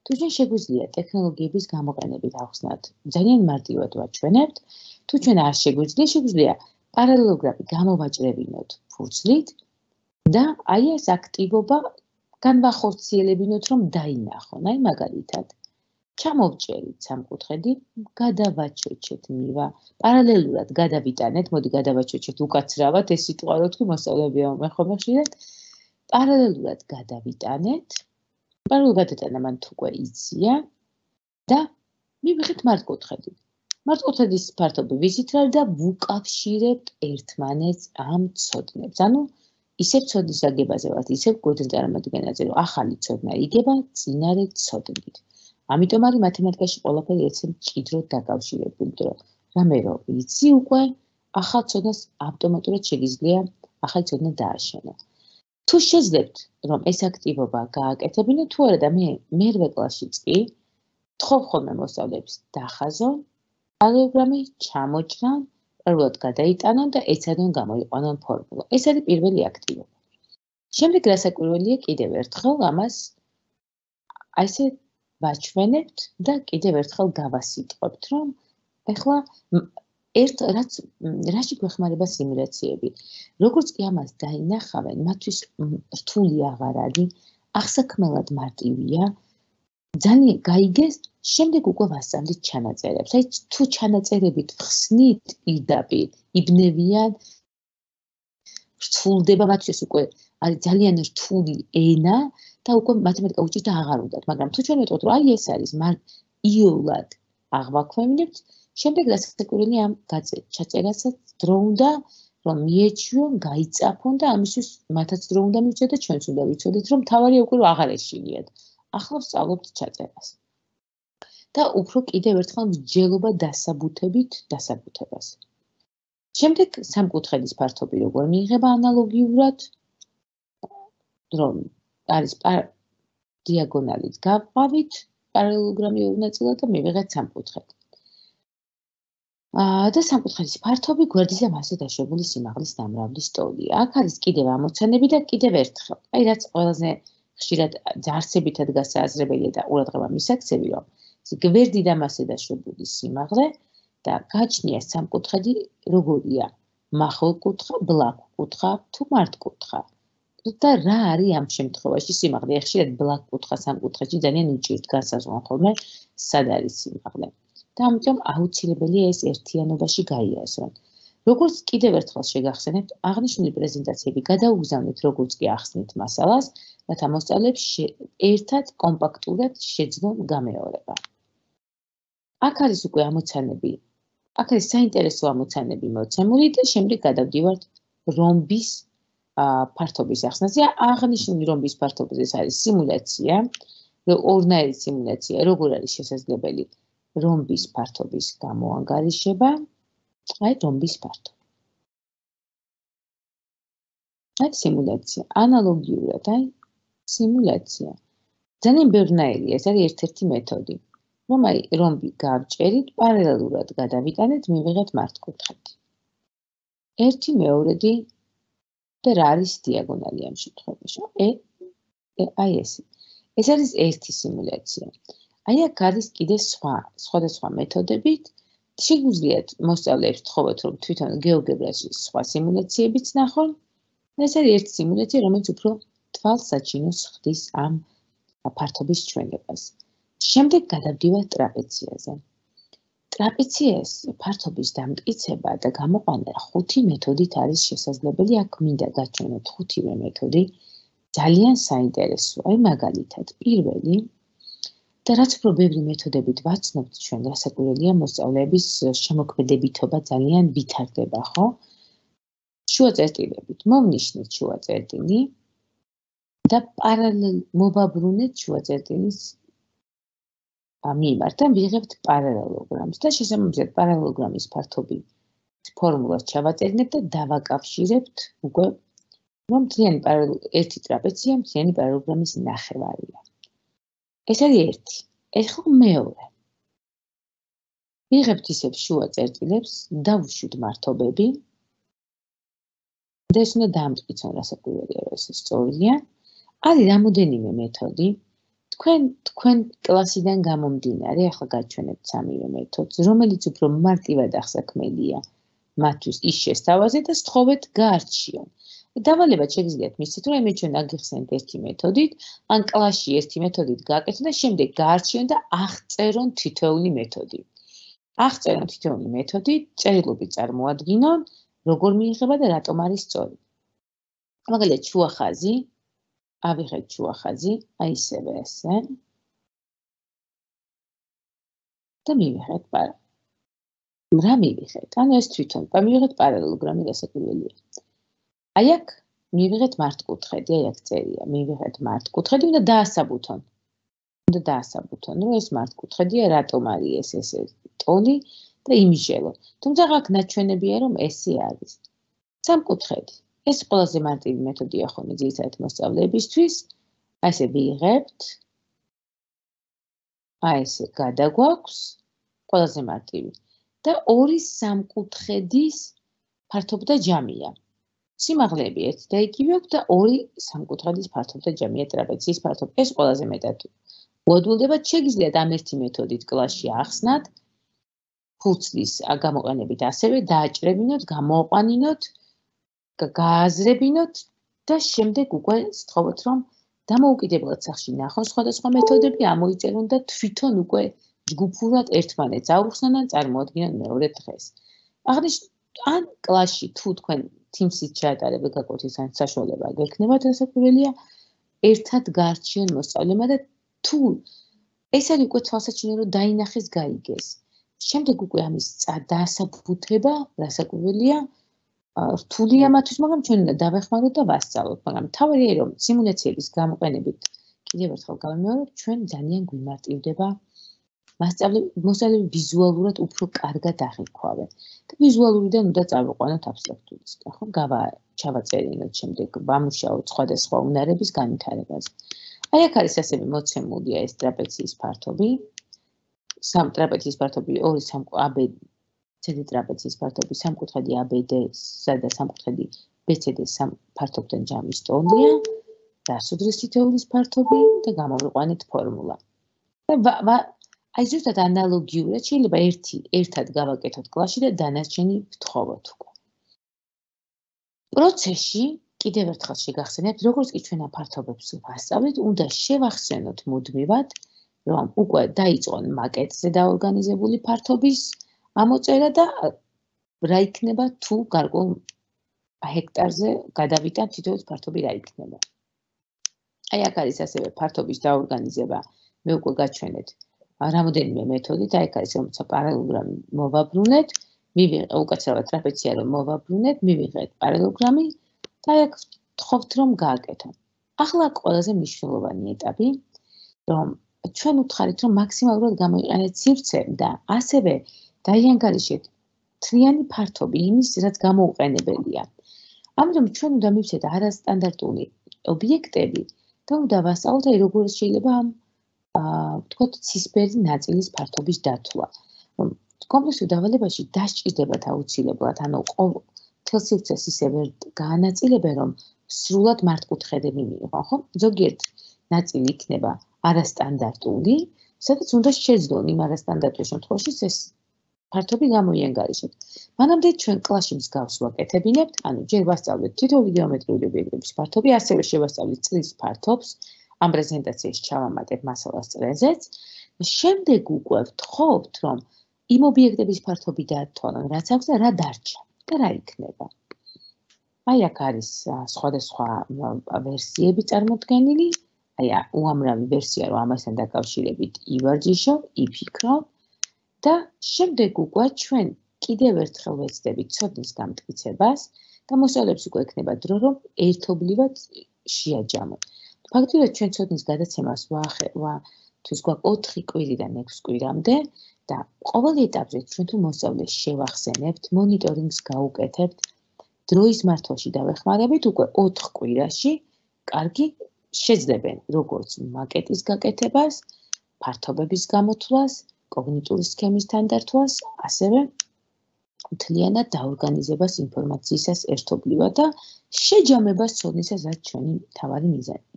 თუ ჩვენ შეგვიძლია ტექნოლოგიების გამოყენებით ავხსნათ, ძალიან მარტივად ვაჩვენებთ. თუ ჩვენ არ შეგვიძლია პარალელოგრამი გამოვაჭრებინოთ ფურცლით და აი ეს აქტივობა განვახორციელებინოთ, რომ დაინახონ. აი მაგალითად, ჩამოვჭერით სამკუთხედი, გადავაჩოჩეთ მივა, პარალელურად გადავიტანეთ, მოდი გადავაჩოჩეთ უკაცრავად, ეს სიტყვა რო თქვი მოსწავლეები ამხომ ხშირად, პარალელურად გადავიტანეთ, პარალელურად გადატანა მან უკვე იცია და მივიღეთ მართკუთხედი. მართკუთხედის ფართობი ვიზითრავ და ვუკავშირებთ ერთმანეთს ამ ცოდნებს. ანუ ისევ ცოდნის აგებაზე ვართ, ისევ გვერდით წარმომადგენელზე, რომ ახალი ცოდნა იგება წინარე ცოდნით. ამიტომ არის მათემატიკაში ყველაფერი ერთზე მჭიდროდ დაკავშირებული, რომ რამე რო იცი უკვე, ახალ ცოდნას ავტომატურად შეგიძლია ახალი ცოდნა დააშენო. თუ შეძლებთ, რომ ეს აქტივობა გააკეთებინოთ, თუ არა და მერვე კლასშიც კი ვთხოვ ხოლმე მოსწავლეებს დახაზონ, პარალელოგრამი ჩამოჭრან, პირველად გადაიტანონ და ეცადონ გამოიყვანონ ფორმულა. ეს არის პირველი აქტივობა. შემდეგ რასაკვირველია კიდევ ერთხელ ამას აი ესე ვაჩვენებთ და კიდევ ერთხელ გავასიტყვებთ, რომ ეხლა რაში გვეხმარება სიმულაციები. როგორც კი ამას დაინახავენ, მათთვის რთული აღარ არის, აღსაქმელად მარტივია, ძალიან გაიგეს, შემდეგ უკვე ვასწავლით ჩანაწერებს. აი თუ ჩანაწერებით ვხსნით პირდაპირ, იბნევიან, რთულდება მათთვის უკვე არის ძალიან რთული ენა და უკვე მათემატიკა უჭირდა აღარ უნდათ, მაგრამ თუ ჩვენ ვეტყოთ, რომ აი ეს არის იოლად აღვაქვევნებთ, შემდეგ დასაკვირველია ამ ჩაწერასაც დრო უნდა, რომ მიეჩვიონ, გაიწაფონ და ამისთვის მათაც დრო უნდა მივჭედოთ და ჩვენც უნდა ვიცოდეთ, რომ თავარია უკვე აღარ ეშინიათ. ახლა ვსწავლობთ ჩაწერას. და უფრო კიდევ ერთხელ მსჯელობა დასაბუთებით დასაბუთებას. შემდეგ სამკუთხედის ფართობი როგორ მიიღება ანალოგიურად, რომ არის დიაგონალით გავყავით, პარალელოგრამი ორ ნაწილად და მივიღეთ სამკუთხედი. და სამკუთხედის ფართობი გვერდიზე მასზე დაშვებული სიმაღლის დამრავლის ტოლია. აქ არის კიდევ ამოცანები და კიდევ ერთხელ. აი რაც ყველაზე ხშირად ძარცებითად გასააზრებელია და ყურადღება მისაქცევი, რომ გვერდი და მასზე დაშვებული სიმაღლე და გაჩნია სამკუთხედი როგორია, მახვილკუთხა, ბლაკკუთხა თუ მართკუთხა. და რა არის ამ შემთხვევაში სიმაღლე? ხშირად ბლაკკუთხა სამკუთხედში ძალიან უჭირთ განსაზღვრავენ ხოლმე, სად არის სიმაღლე. და ამიტომ აუცილებელია ეს ერთიანობაში გაიაზრონ. როგორც კიდევ ერთხელ შეგახსენებთ, აღნიშნული პრეზენტაციები გადაუგზავნეთ როგორც კი ახსნით მასალას, რათა მოსწავლეებს ერთად კომპაქტურად შეძლონ გამეორება. აქ არის უკვე ამოცანები, აქ არის საინტერესო ამოცანები მოცემული და შემდეგ გადავდივართ რომბის ფართობის ახსნაზე. აღნიშნული რომბის ფართობის ეს არის სიმულაცია, ორნაირი სიმულაცია, როგორ არის შესაძლებელი რომბის ფართობის გამოანგარიშება, აი რომბის ფართობი. აი სიმულაცია, ანალოგიურად, აი სიმულაცია. ძალიან ბევრნაირია, ეს არის ერთ-ერთი მეთოდი. რომ აი რომბი გავჭერით, პარალელურად გადავიტანეთ, მივიღეთ მართკუთხედი. ერთი მეორედი და რა არის დიაგონალი ამ შემთხვევაში? აი ესე. ეს არის ერთი სიმულაცია. აი აქ არის კიდე სხვადასხვა მეთოდებით. შეგვიძლიათ მოსწავლეებს თხოვოთ, რომ თვითონ გეოგებრაში სხვა სიმულაციებიც ნახონ. ეს არის ერთი სიმულაცია, რომელიც უფრო თვალსაჩინოს ხდის ამ ფართობის ჩვენებას. შემდეგ გადავდივართ ტრაპეციაზე. ტრაპეციას ფართობის დამტკიცება და გამოყვანა 5 მეთოდით არის შესაძლებელი. აქ მინდა გაჩვენოთ 5-ვე მეთოდი. ძალიან საინტერესოა. აი მაგალითად, პირველი და რაც უფრო ბევრი მეთოდებით ვაცნობთ ჩვენ, რასაკვირველია მოსწავლეების შემოქმედებითობა ძალიან ვითარდება, ხო? შუა წერტილებით მოვნიშნეთ შუა წერტილი და პარალელ მოვაბრუნეთ შუა წერტილის მიმართ და ვიღებთ პარალელოგრამს და შესაბამისად პარალელოგრამის ფართობის ფორმულას ჩავაწერინებ და დავაკავშირებთ უკვე რომ ერთი ტრაპეცია მთლიანი პარალელოგრამის ნახევარია. ეს არის ერთი. ეხლა მეორე. ვიღებთ ისევ შუა წერტილებს, დავუშვით მართობები და ეს უნდა დაამტკიცონ, რასაკვირველია, რომ ეს სწორია. არის რამოდენიმე მეთოდი. თქვენ კლასიდან გამომდინარე, ახლა გაჩვენებთ 3-ვე მეთოდს, რომელიც უფრო მარტივად აღსაქმელია მათთვის ის შესთავაზე და სთხოვეთ გაარჩიონ. დავალებად შეგიძლიათ მისცეთ, რომ მე ჩვენ აგიხსენეთ ერთი მეთოდით, ან კლასში ერთი მეთოდით გააკეთონ და შემდეგ გაარჩიონ და აღწერონ თითოეული მეთოდი. აღწერონ თითოეული მეთოდი, წერილობით წარმოადგინონ, როგორ მიიღება და რატომ არის სწორი. მაგალითად, შუა ხაზი, ავიღეთ შუა ხაზი, აი ისევე ესე. და მივიღეთ რა მივიღეთ? ანუ ეს თვითონ, მივიღეთ პარალელოგრამი რასაკვირველია. აი აქ მივიღეთ მართკუთხედი, აი აქ წერია, მივიღეთ მართკუთხედი, უნდა დაასაბუთონ. რომ ეს მართკუთხედია, რატომ არის ეს ტოლი და იმიშელო. თუმცა აქ ნაჩვენებია, რომ ესე არის. სამკუთხედი. ეს ყველაზე მარტივი მეთოდია ხოლმე ძირითადად მოსწავლეებისთვის. აი ესე ვიღებთ. აი ესე გადაგვაქვს, ყველაზე მარტივი. და 2 სამკუთხედის ფართობი და ჯამია. სიმაღლეები ერთი და იგივე აქვს და 2 სამკუთხედის ფართობი და ჯამია ტრაპეციის ფართობი. ეს ყველაზე მეტად უადვილდებათ. შეგიძლიათ ამ ერთი მეთოდით კლასში ახსნათ. ფურცლის გამოყენებით ასევე დააჭრებინოთ, გამოყვანინოთ, გააზრებინოთ და შემდეგ უკვე სთხოვოთ, რომ დამოუკიდებლად სახში ნახონ სხვადასხვა მეთოდები, ამოიწერონ და თვითონ უკვე ჯგუფურად ერთმანეთს აუხსნან ან წარმოადგინონ მეორე დღეს. ან კლასში თუ თქვენ თიმსით ჩაატარებთ გაკეთოთ ის ან საშუალება გექნებათ, რასაკვირველია, ერთად გაარჩიონ მოსწავლემა და თუ ეს არის უკვე თვალსაჩინო, რომ დაინახეს, გაიგეს. შემდეგ უკვე ამის დაასაბუთება, რასაკვირველია, რთულია მათთვის, მაგრამ ჩვენ უნდა დავეხმაროთ და ვასწავლოთ. მაგრამ თავარია, რომ სიმულაციების გამოყენებით კიდევ ერთხელ გავიმეორებ, ჩვენ ძალიან გვიმარტივდება მოსწავლეები ვიზუალურად უფრო კარგად აღიქვავენ. და ვიზუალურიდან უნდა წავიყვანოთ აბსტრაქტულისკენ, ხო? ჩავაწერინოთ შემდეგ, ვამუშაოთ სხვადასხვა უნარების განვითარებაზე. აი აქ არის ასევე მოცემულია ეს ტრაპეციის ფართობი. ტრაპეციის ფართობი 2 ABD CD ტრაპეციის ფართობი სამკუთხედი ABD-სა და სამკუთხედი BCD-ის ფართობთან ჯამის ტოლია. დასუდრის თითოეულის ფართობი და გამოვიყვანეთ ფორმულა. და აი ზუსტად ანალოგიურად შეიძლება ერთად გავაკეთოთ კლასში და დანარჩენი ვთხოვოთ უკვე. პროცესში კიდევ ერთხელ შეგახსენებთ, როგორც კი ჩვენ ამ ფართობებს ვასწავლეთ, უნდა შევახსენოთ მუდმივად, რომ უკვე დაიწყონ მაკეტზე დაორგანიზებული ფართობის ამოწერა და რა იქნება თუ გარკვეულ ჰექტარზე გადავიტანთ თითოეულის ფართობი რა იქნება. აი აქ არის ასევე ფართობის დაორგანიზება, მე უკვე გაჩვენეთ რამოდენიმე მეთოდით, აი აქ არის რომელსაც პარალელოგრამი მოვაბრუნეთ, უკაცრავად ტრაპეცია რომ მოვაბრუნეთ, მივიღეთ პარალელოგრამი და აი აქ ვთხოვთ რომ გააკეთონ. ახლა ყველაზე მნიშვნელოვანი ეტაპი, რომ ჩვენ უთხარით, რომ მაქსიმალურად გამოიყენეთ სივრცე და ასევე დაიანგარიშეთ მთლიანი ფართობი იმის, რაც გამოუყენებელია. ამიტომ ჩვენ უნდა მივცეთ არასტანდარტული ობიექტები და უნდა ვასწავლოთ, აი როგორ შეიძლება ვთქვათ, ცისფერი ნაწილის ფართობის დათვლა. კომპლექსურ დავალებაში დასჭირდებათ აუცილებლად, ანუ მთელ სივრცეს ისევე გაანაწილებენ, რომ სრულად მართკუთხედები მიიღონ, ხო? ზოგიერთ ნაწილი იქნება არასტანდარტული, სადაც უნდა შეძლონ იმ არასტანდარტულ შემთხვევაში ეს ფართობი გამოიანგარიშოთ. მანამდე ჩვენ კლასში მსგავს ვაკეთებინებთ, ანუ ჯერ ვასწავლეთ თითოეული გეომეტრიული ობიექტების ფართობი, ასევე შევასწავლეთ წრის ფართობს, ამ პრეზენტაციაში ჩავამატებ მასალას წრეზეც. შემდეგ უკვე ვთხოვთ, რომ იმ ობიექტების ფართობი დაათვალონ, რაც აქვს და რა დარჩა და რა იქნება. აი აქ არის სხვადასხვა ვერსიები წარმოდგენილი. აი უამრავი ვერსია, რომ ამასთან დაკავშირებით ივარჯიშო, იფიქრო და შემდეგ უკვე ჩვენ კიდევ ერთხელ ვეცდებით ცოდნის გამტკიცებას და მოსწავლეებს უკვე ექნება დრო, რომ ერთობლივად შეაჯამოთ. ფაქტობრივად ჩვენ ცოდნის გადაცემას თვის გვაქვს 4 კვირიდან 6 კვირამდე და ყოველ ეტაპზე ჩვენ თუ მოსწავლეს შევახსენებთ, მონიტორინგს გაუკეთებთ, დროის მართვაში დავეხმარებით, უკვე 4 კვირაში კარგი შეძლებენ როგორც მაკეტის გაკეთებას, ფართობების გამოთვლას, კოგნიტური სქემის თანდართვას, ასევე მთლიანად დაორგანიზებას ინფორმაციისას ერთობლივად და შეჯამებას ცოდნისას, რაც ჩვენი მთავარი მიზანია.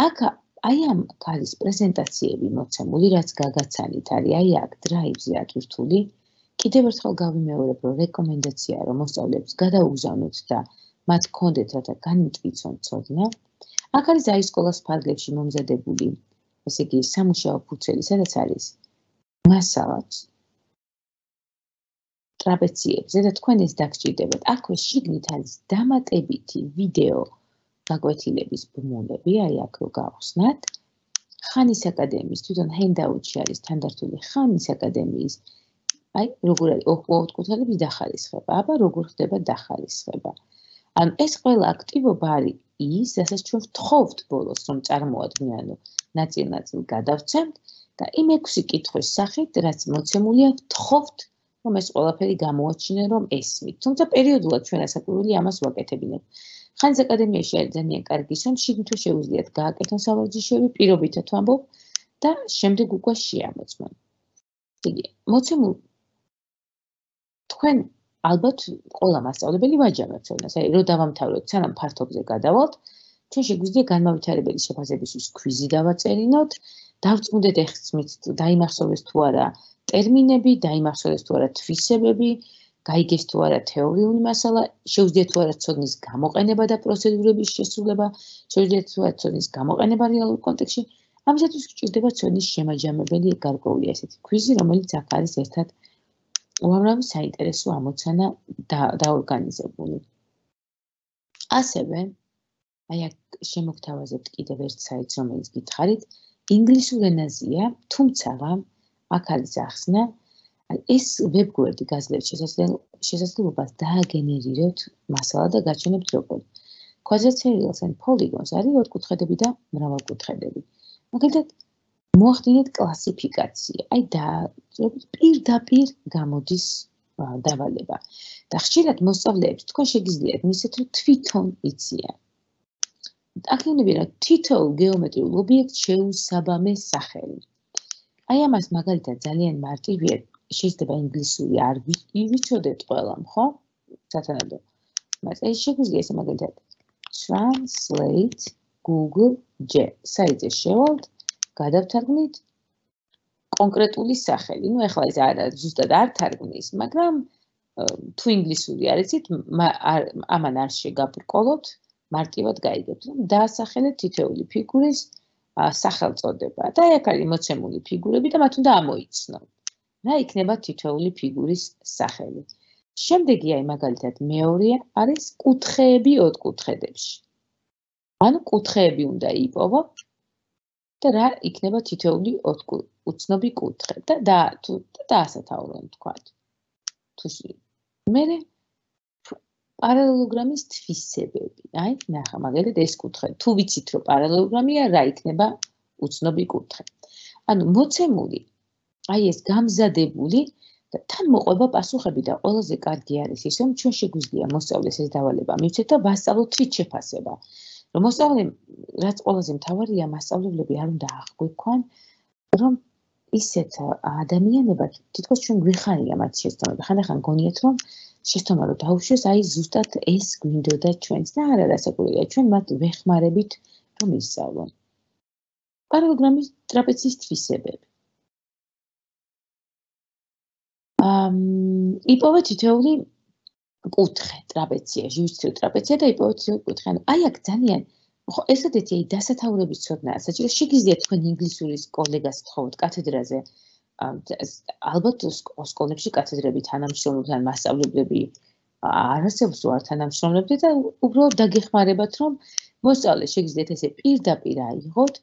აქ აი ამ ქალის პრეზენტაციები მოცემული, რაც გაგაცანით არის, აი აქ დრაივზე ატვირთული. კიდევ ერთხელ გავიმეორებ, რომ რეკომენდაციაა, რომ მოსწავლეებს გადაუგზავნოთ და მათ ჰქონდეთ რათა განმტკიცონ ცოდნა. აქ არის აი სკოლას ფარგლებში მომზადებული, ესე იგი სამუშაო ფურცელი, სადაც არის მასალაც ტრაპეციებზე და თქვენ ეს დაგჭირდებათ. აქვე შიგნით არის დამატებითი ვიდეო გაკვეთილების ბმულები, აი აქ რო გავხსნათ. ხანის აკადემიის თვითონ ჰენდაუთში არის თანდართული ხანის აკადემიის აი როგორ არის ოთხკუთხედების დახარისხება, აბა როგორ ხდება დახარისხება. ანუ ეს ყველა აქტივობა არის ის, რასაც ჩვენ ვთხოვთ ბოლოს, რომ წარმოადგინონ, ნაწილ-ნაწილ გადავცემთ და იმ 6 კითხვის სახით, რაც მოცემულია, ვთხოვთ, რომ ეს ყველაფერი გამოაჩინონ, რომ ესმით. თუმცა პერიოდულად ჩვენ ასაკურველი ამას ვაკეთებინებთ. ხანის აკადემიაში არის ძალიან კარგი ის, რომ შიგნით შეუძლიათ გააკეთონ სავარჯიშოები, პირობითად ვამბობ და შემდეგ უკვე შეამოწმონ. იგი მოცემულ თქვენ ალბათ ყველა მასწავლებელი ვაჯამებთ ცოდნას, აი რო დავამთავროთ, სანამ ფართობზე გადავალთ, ჩვენ შეგვიძლია განმავითარებელი შეფასებისთვის ქვიზი დავაწერინოთ, დავწმუნდეთ ეხსმით, დაიმახსოვრეს თუ არა ტერმინები, დაიმახსოვრეს თუ არა თვისებები, გაიგეს თუ არა თეორიული მასალა, შეუძლიათ თუ არა ცოდნის გამოყენება და პროცედურების შესრულება, შეუძლიათ თუ არა ცოდნის გამოყენება რეალურ კონტექსტში. ამისათვის გჭირდება ცოდნის შემაჯამებელი გარკვეული ასეთი ქვიზი, რომელიც აქ არის ერთად უამრავი საინტერესო ამოცანა დაორგანიზებული. ასევე, აი აქ შემოგთავაზებთ კიდევ ერთ საიტს, რომელიც გითხარით, ინგლისურ ენაზეა, თუმცა აქ არის ახსნა, ეს ვებგვერდი გაძლევთ შესაძლებლობას დააგენერიროთ მასალა და გაჩვენებთ როგორ. Quadratic Reals and Polygons არის ოთხკუთხედები და მრავალკუთხედები. მაგალითად, მოახდინეთ კლასიფიკაცია. აი პირდაპირ გამოდის დავალება. და ხშირად მოსწავლეებს თქვენ შეგიძლიათ მისცეთ, რომ თვითონ იციან. აქნებიან, რომ თითოეულ გეომეტრიულ ობიექტს შეუსაბამე სახელი. აი ამას მაგალითად ძალიან მარტივია, შეიძლება ინგლისური არ ივიცოდეთ ყველამ, ხო? სათანადო. მაგრამ ეს შეგვიძლია ესე მაგალითად translate Google J საიტზე შევალთ, გადავთარგმნით კონკრეტული სახელი. ნუ ეხლა ეს ზუსტად არ თარგმნის, მაგრამ თუ ინგლისური არ იცით, ამან არ შეგაბრკოლოთ, მარტივად გაიგებთ, რომ დაასახელეთ თითოეული ფიგურის სახელწოდება და აქ არის მოცემული ფიგურები და მათ უნდა ამოიცნოთ. რა იქნება თითოეული ფიგურის სახელი. შემდეგი აი მაგალითად მეორე არის კუთხეები ოთხკუთხედებში. ანუ კუთხეები უნდა იპოვო და რა იქნება თითოეული უცნობი კუთხე და დაასათაურონ თქვათ. მერე პარალელოგრამის თვისებები. აი ნახა მაგალითად ეს კუთხე. თუ ვიცით რომ პარალელოგრამია, რა იქნება უცნობი კუთხე. ანუ მოცემული აი ეს გამზადებული და თან მოყვება პასუხები და ყველაზე კარგი არის ის, რომ ჩვენ შეგვიძლია მოსწავლეს ეს დავალება მივცეთ და ვასწავლოთ თვით შეფასება. რომ მოსწავლემ რაც ყველაზე მთავარია, მასწავლებლები არ უნდა აღგვექვან რომ ისეთ ადამიანებად თითქოს ჩვენ გვიხარია მათ შეცდომები. ხანდახან გონიათ რომ შეცდომა რომ დაუშვეს, აი ზუსტად ეს გვინდოდა ჩვენს და არა რასაკვირველია, ჩვენ მათ ვეხმარებით რომ ისწავლონ. პარალელოგრამის ტრაპეციის თვისებები. იპოვე თითოეული კუთხე ტრაპეციაში, ვისწრებ ტრაპეცია და იპოვე თითოეული კუთხე. ანუ აი აქ ძალიან ხო ესადეთი აი დასათაურების ცოდნაა საჭირო. შეგიძლიათ თქვენ ინგლისურის კოლეგას გთხოვოთ კათედრაზე. ალბათ სკოლებში კათედრები თანამშრომლობთ ან მასწავლებლები არასდროს ვარ თანამშრომლობდი და უბრალოდ დაგეხმარებათ რომ მოსწავლე შეგიძლიათ ესე პირდაპირ აიღოთ,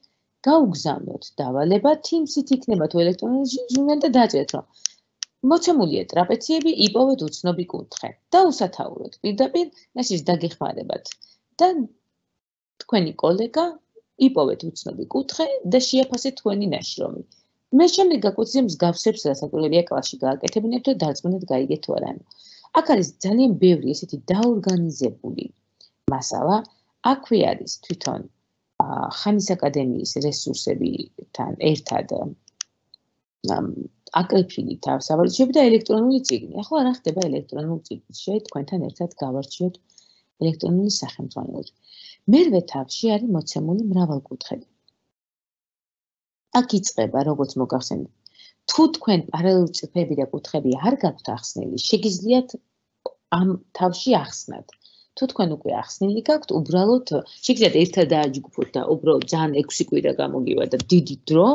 გაუგზავნოთ დავალება Teams-ით იქნება თუ ელექტრონული ჟურნალი და დააჭერეთ რომ მოცემულია ტრაპეციები, იპოვეთ უცნობი კუთხე და უსათაუროთ პირდაპირ მაშინ დაგეხმარებათ და თქვენი კოლეგა იპოვეთ უცნობი კუთხე და შეაფასეთ თქვენი ნაშრომი. მე შემდეგ გაკვეთილზე მსგავსებს რასაკვირველია კლასში გააკეთებინებთ და დარწმუნდით გაიგეთ თუ არა. აქ არის ძალიან ბევრი ესეთი დაორგანიზებული მასალა. აქვე არის თვითონ ხანის აკადემიის რესურსებთან ერთად აკრეფილი თავსავალიჩები და ელექტრონული წიგნი. ახლა რა ხდება ელექტრონულ წიგნში? თქვენთან ერთად გავარჩიოთ ელექტრონული სახელმძღვანელოები. მერვე თავში არის მოცემული მრავალკუთხედი. აქ იწყება, როგორც მოგახსენებთ, თუ თქვენ პარალელური წრფები და კუთხეები არ გაქვთ ახსნილი, შეგიძლიათ ამ თავში ახსნათ. თუ თქვენ უკვე ახსნილი გაქვთ, უბრალოდ შეგიძლიათ ერთად დააჯგუფოთ და უბრალოდ ძალიან 6 კვირა გამოგივა და დიდი დრო,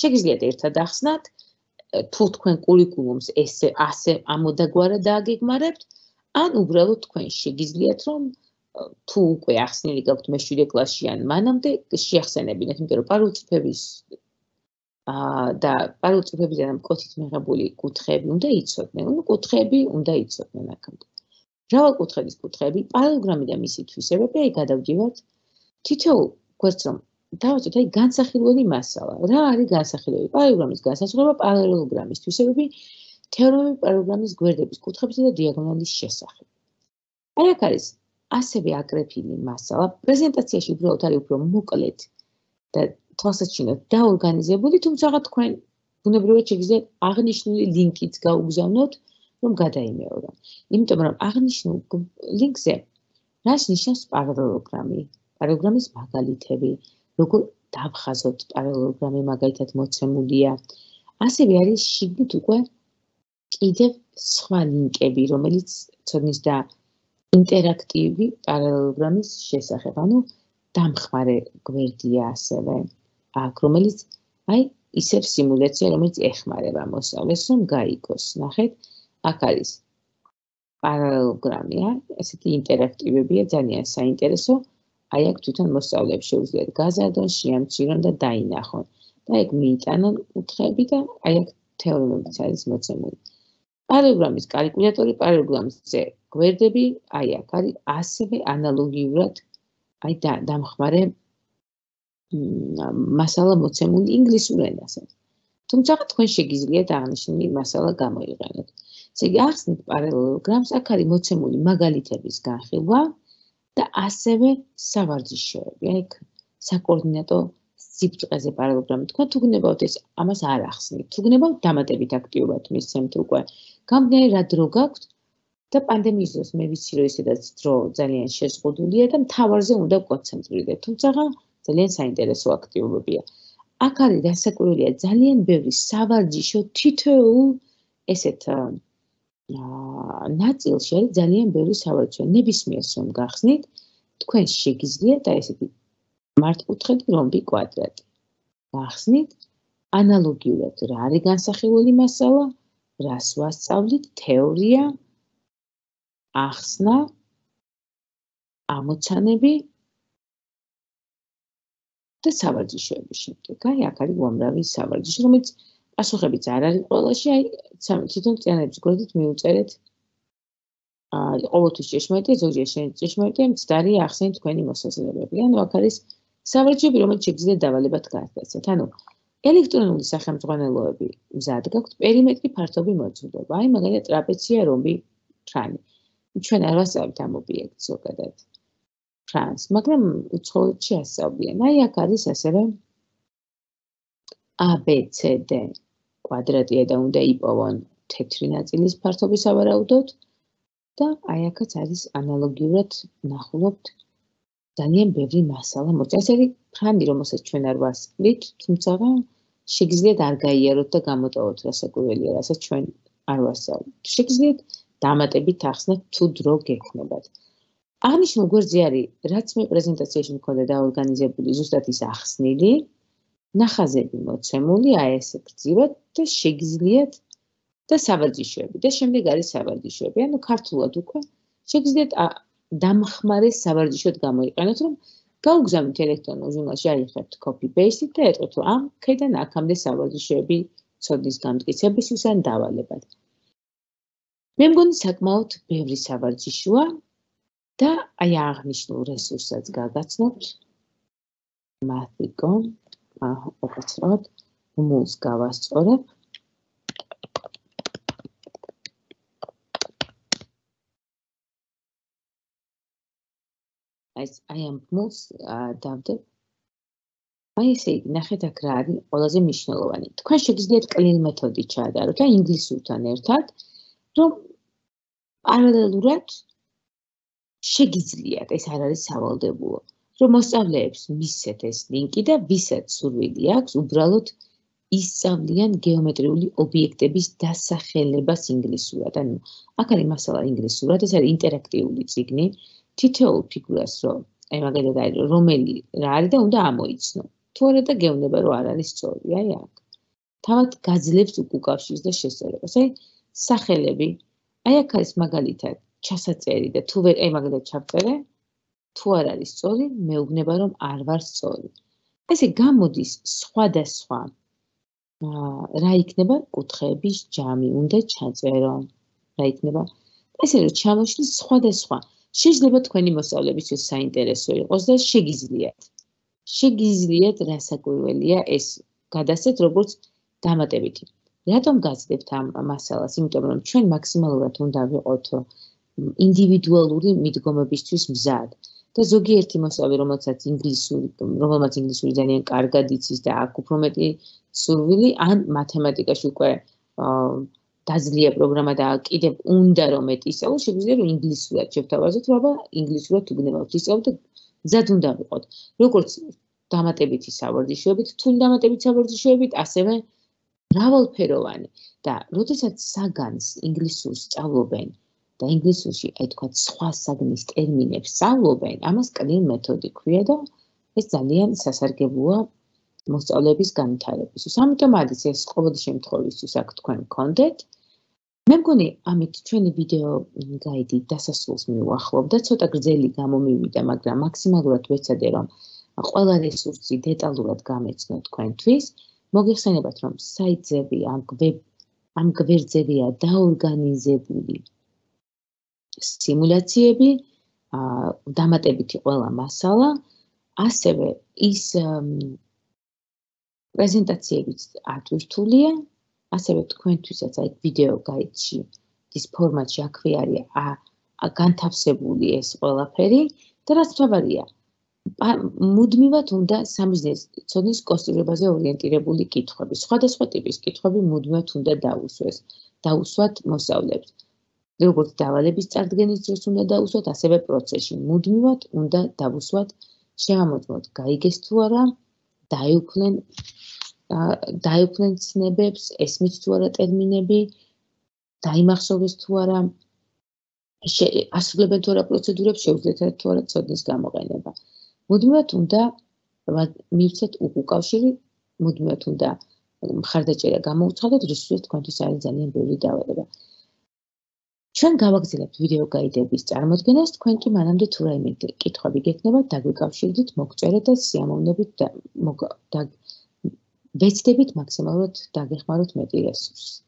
შეგიძლიათ ერთად ახსნათ. თუ თქვენ კურიკულუმს ასე ამოდაგვარად დააგეგმარებთ, ან უბრალოდ თქვენ შეგიძლიათ რომ თუ უკვე ახსნილი გაქვთ მე-7 კლასში ან მანამდე შეახსენებინეთ, იმიტომ რომ პარალელური წრფების და პარალელური წრფებიდან მკვეთრით მიღებული კუთხეები უნდა იცოდნენ. ანუ კუთხეები უნდა იცოდნენ აქამდე. მრავალკუთხედის კუთხეები, პარალელოგრამი და მისი თვისებები, აი გადავდივართ თითოეულ გვერდს რომ დავაჭერთ აი განსახილველი მასალა. რა არის განსახილველი? პარალელოგრამის განსაზღვრება, პარალელოგრამის თვისებები, თეორემები პარალელოგრამის გვერდების, კუთხებისა და დიაგონალის შესახებ. აი აქ არის ასევე აკრეფილი მასალა. პრეზენტაციაში უბრალოდ არის უფრო მოკლედ და თვალსაჩინოდ დაორგანიზებული, თუმცა თქვენ ბუნებრივად შეგიძლიათ აღნიშნული ლინკიც გაუგზავნოთ, რომ გადაიმეორა. იმიტომ რომ აღნიშნულ ლინკზე რას ნიშნავს პარალელოგრამი? პარალელოგრამის მაგალითები, როგორ დავხაზოთ პარალელოგრამი მაგალითად მოცემულია. ასევე არის შიგნით უკვე კიდევ სხვა ლინკები, რომელიც ცოდნის და ინტერაქტივი პარალელოგრამის შესახებ, ანუ დამხმარე გვერდია ასევე აქ, რომელიც აი ისევ სიმულაცია, რომელიც ეხმარება მოსწავლეს, რომ გაიგოს. ნახეთ, აქ არის პარალელოგრამია, ესეთი ინტერაქტივებია, ძალიან საინტერესო. აი აქ თვითონ მოსწავლეებს შეუძლიათ გაზარდონ, შეამცირონ და დაინახონ. და ეგ მიიტანონ კუთხეები და აი აქ თეორემებიც არის მოცემული. პარალელოგრამის კალკულატორი, პარალელოგრამზე გვერდები, აი აქ არის ასევე ანალოგიურად აი დამხმარე მასალა მოცემული ინგლისურ ენაზე. თუმცა თქვენ შეგიძლიათ აღნიშნული მასალა გამოიყენოთ. ესე იგი, ახსნით პარალელოგრამს, აქ არის მოცემული მაგალითების განხილვა და ასევე სავარჯიშოები. აი აქ საკოორდინატო სიბრტყეზე პარალელოგრამი. თქვენ თუ გნებავთ ეს ამას არ ახსნით. თუ გნებავთ დამატებით აქტიურად მისცემთ უკვე. გამგნელი რა დრო გაქვთ და პანდემიის დროს მე ვიცი რომ ისედაც დრო ძალიან შეზღუდულია და მთავარზე უნდა ვკონცენტრირდეთ. თუმცა ძალიან საინტერესო აქტივობებია. აქ არის დასაკვირველია ძალიან ბევრი სავარჯიშო თითოეულ ესეთ ნაწილში არის ძალიან ბევრი სავარჯიშო. ნებისმიერს რომ გახსნით, თქვენ შეგიძლიათ აი ესეთი მართკუთხედი რომბი კვადრატი. გახსნით, ანალოგიურად რა არის განსახილველი მასალა, რას ვასწავლით, თეორია, ახსნა, ამოცანები და სავარჯიშოები შემდეგ. აი აქ არის უამრავი სავარჯიშო, რომელიც პასუხებიც არ არის ყველაში, აი თვითონ წიანების გვერდით მიუწერეთ ყოველთვის ჭეშმარიტი, ზოგჯერ ჭეშმარიტი, მცდარი ახსენით თქვენი მოსაზრებები. ანუ აქ არის სავარჯიშოები, რომელიც შეგიძლიათ დავალებად გააკეთეთ. ანუ ელექტრონული სახელმძღვანელოები მზად გაქვთ, პერიმეტრი ფართობი მოძრაობა. აი მაგალითად ტრაპეცია, რომბი, ფრანი. ჩვენ არ ვასწავლით ამ ობიექტს ზოგადად. ფრანს, მაგრამ უცხოეთში ასწავლიან. აი აქ არის ასევე ABCD კვადრატია და უნდა იპოვონ თეთრი ნაწილის ფართობი სავარაუდოდ და აი აქაც არის ანალოგიურად ნახულობთ ძალიან ბევრი მასალა მოწეს. ეს არის ფრანი, რომელსაც ჩვენ არ ვასწავლით, თუმცა შეგიძლიათ არ გაიაროთ და გამოტოვოთ რასაკვირველია, რასაც ჩვენ არ ვასწავლით. შეგიძლიათ დამატებით ახსნათ თუ დრო გექნებათ. აღნიშნულ გვერდზე არის, რაც მე პრეზენტაციაში მქონდა დაორგანიზებული, ზუსტად ის ახსნილი, ნახაზები მოცემული, აი ესე გრძივად და შეგიძლიათ და სავარჯიშოები და შემდეგ არის სავარჯიშოები. ანუ ქართულად უკვე შეგიძლიათ დამხმარე სავარჯიშოდ გამოიყენოთ, რომ გაუგზავნით ელექტრონულ ჟურნალში, აიხებთ copy paste და ეტყვით, რომ ამ ქედან აქამდე სავარჯიშოები ცოდნის გამტკიცებისთვის ან დავალებად. მე მგონი საკმაოდ ბევრი სავარჯიშოა და აი აღნიშნულ რესურსაც გაგაცნობთ. Mathicon, ოკაცრავად, მულს გავასწორებ. აი ამ მულს დავდებ. აი ესე იგი, ნახეთ აქ რა არის ყველაზე მნიშვნელოვანი. თქვენ შეგიძლიათ კლინ მეთოდი ჩაადაროთ და ინგლისურთან ერთად, რომ პარალელურად შეგიძლიათ, ეს არ არის სავალდებულო, რომ მოსწავლეებს მისცეთ ეს ლინკი და ვისაც სურვილი აქვს, უბრალოდ ისწავლიან გეომეტრიული ობიექტების დასახელებას ინგლისურად. ანუ აქ არის მასალა ინგლისურად, ეს არის ინტერაქტიული წიგნი, თითოეულ ფიგურას რომ, აი მაგალითად არის რომელი რა არის და უნდა ამოიცნო. თუ არა და გეუბნება რომ არ არის სწორი, აი აქ. თავად გაძლევს უკავშირს და შესწორებას. აი სახელები, აი აქ არის მაგალითად ჩასაწერი და თუ ვერ აი მაგალითად ჩავწერე, თუ არ არის სწორი, მეუბნება რომ არ ვარ სწორი. ესე გამოდის სხვადასხვა რა იქნება კუთხეების ჯამი, უნდა ჩაწერო. რა იქნება? ესე რომ ჩამოშლის სხვადასხვა შეიძლება თქვენი მოსწავლებისთვის საინტერესო იყოს და შეგიძლიათ რასაკვირველია ეს გადასცეთ როგორც დამატებითი. რატომ გაძლევთ ამ მასალას? იმიტომ რომ ჩვენ მაქსიმალურად უნდა ვიყოთ ინდივიდუალური მიდგომებისთვის მზად. და ზოგიერთი მოსწავლე, რომელმაც ინგლისური ძალიან კარგად იცის და აქვს უფრო მეტი სურვილი, ან მათემატიკაში უკვე დაძლია პროგრამა და კიდევ უნდა რომ მეტი ისწავლოს, შეგვიძლია რომ ინგლისურად შევთავაზოთ, აბა ინგლისურად უგნებავთ ისწავლოთ და მზად უნდა ვიყოთ. როგორც დამატებითი სავარჯიშოებით, თუ დამატებით სავარჯიშოებით, ასევე მრავალფეროვანი და როდესაც საგანს ინგლისურს სწავლობენ და ინგლისურში აი თქვა სხვა საგნის ტერმინებს სწავლობენ, ამას კლინ მეთოდი ქვია და ეს ძალიან სასარგებლოა მოსწავლეების განვითარებისთვის. ამიტომ არის ეს ყოველი შემთხვევისთვის აქ თქვენ გქონდეთ. მე მგონი ამით ჩვენი ვიდეო გაიდი დასასრულს მივუახლოვ და ცოტა გრძელი გამომივიდა, მაგრამ მაქსიმალურად ვეცადე რომ ყველა რესურსი დეტალურად გამეცნო თქვენთვის. მოგეხსენებათ რომ საიტზები ამ გვერდზებია დაორგანიზებული სიმულაციები, დამატებითი ყველა მასალა, ასევე ის პრეზენტაციებიც ატვირთულია, ასევე თქვენთვისაც აი ვიდეო გაიდში ის ფორმატში აქვე არის განთავსებული ეს ყველაფერი და რაც მთავარია, მუდმივად უნდა სამიზნეს ცოდნის კონსტრუირებაზე ორიენტირებული კითხვები, სხვადასხვა ტიპის კითხვები მუდმივად უნდა დაუსვათ მოსწავლეებს. როგორც დავალების წარდგენის დროს უნდა დაუსვათ, ასევე პროცესში მუდმივად უნდა დავუსვათ, შევამოწმოთ, გაიგეს თუ არა, დაეუფლენ ცნებებს, ესმით თუ არა ტერმინები, დაიმახსოვრეს თუ არა, ასრულებენ თუ არა პროცედურებს, შეუძლიათ თუ არა ცოდნის გამოყენება. მუდმივად უნდა მივცეთ უკავშირი, მუდმივად უნდა მხარდაჭერა გამოუცხადოთ, რისთვისაც თქვენთვის არის ძალიან ბევრი დავალება. ჩვენ გავაგრძელებთ ვიდეო გაიდების წარმოდგენას, თქვენ კი მანამდე თუ რაიმე კითხვები გექნება, დაგვიკავშირდით, მოგწერეთ და სიამოვნებით ვეცდებით მაქსიმალურად დაგეხმაროთ მეტი რესურსი.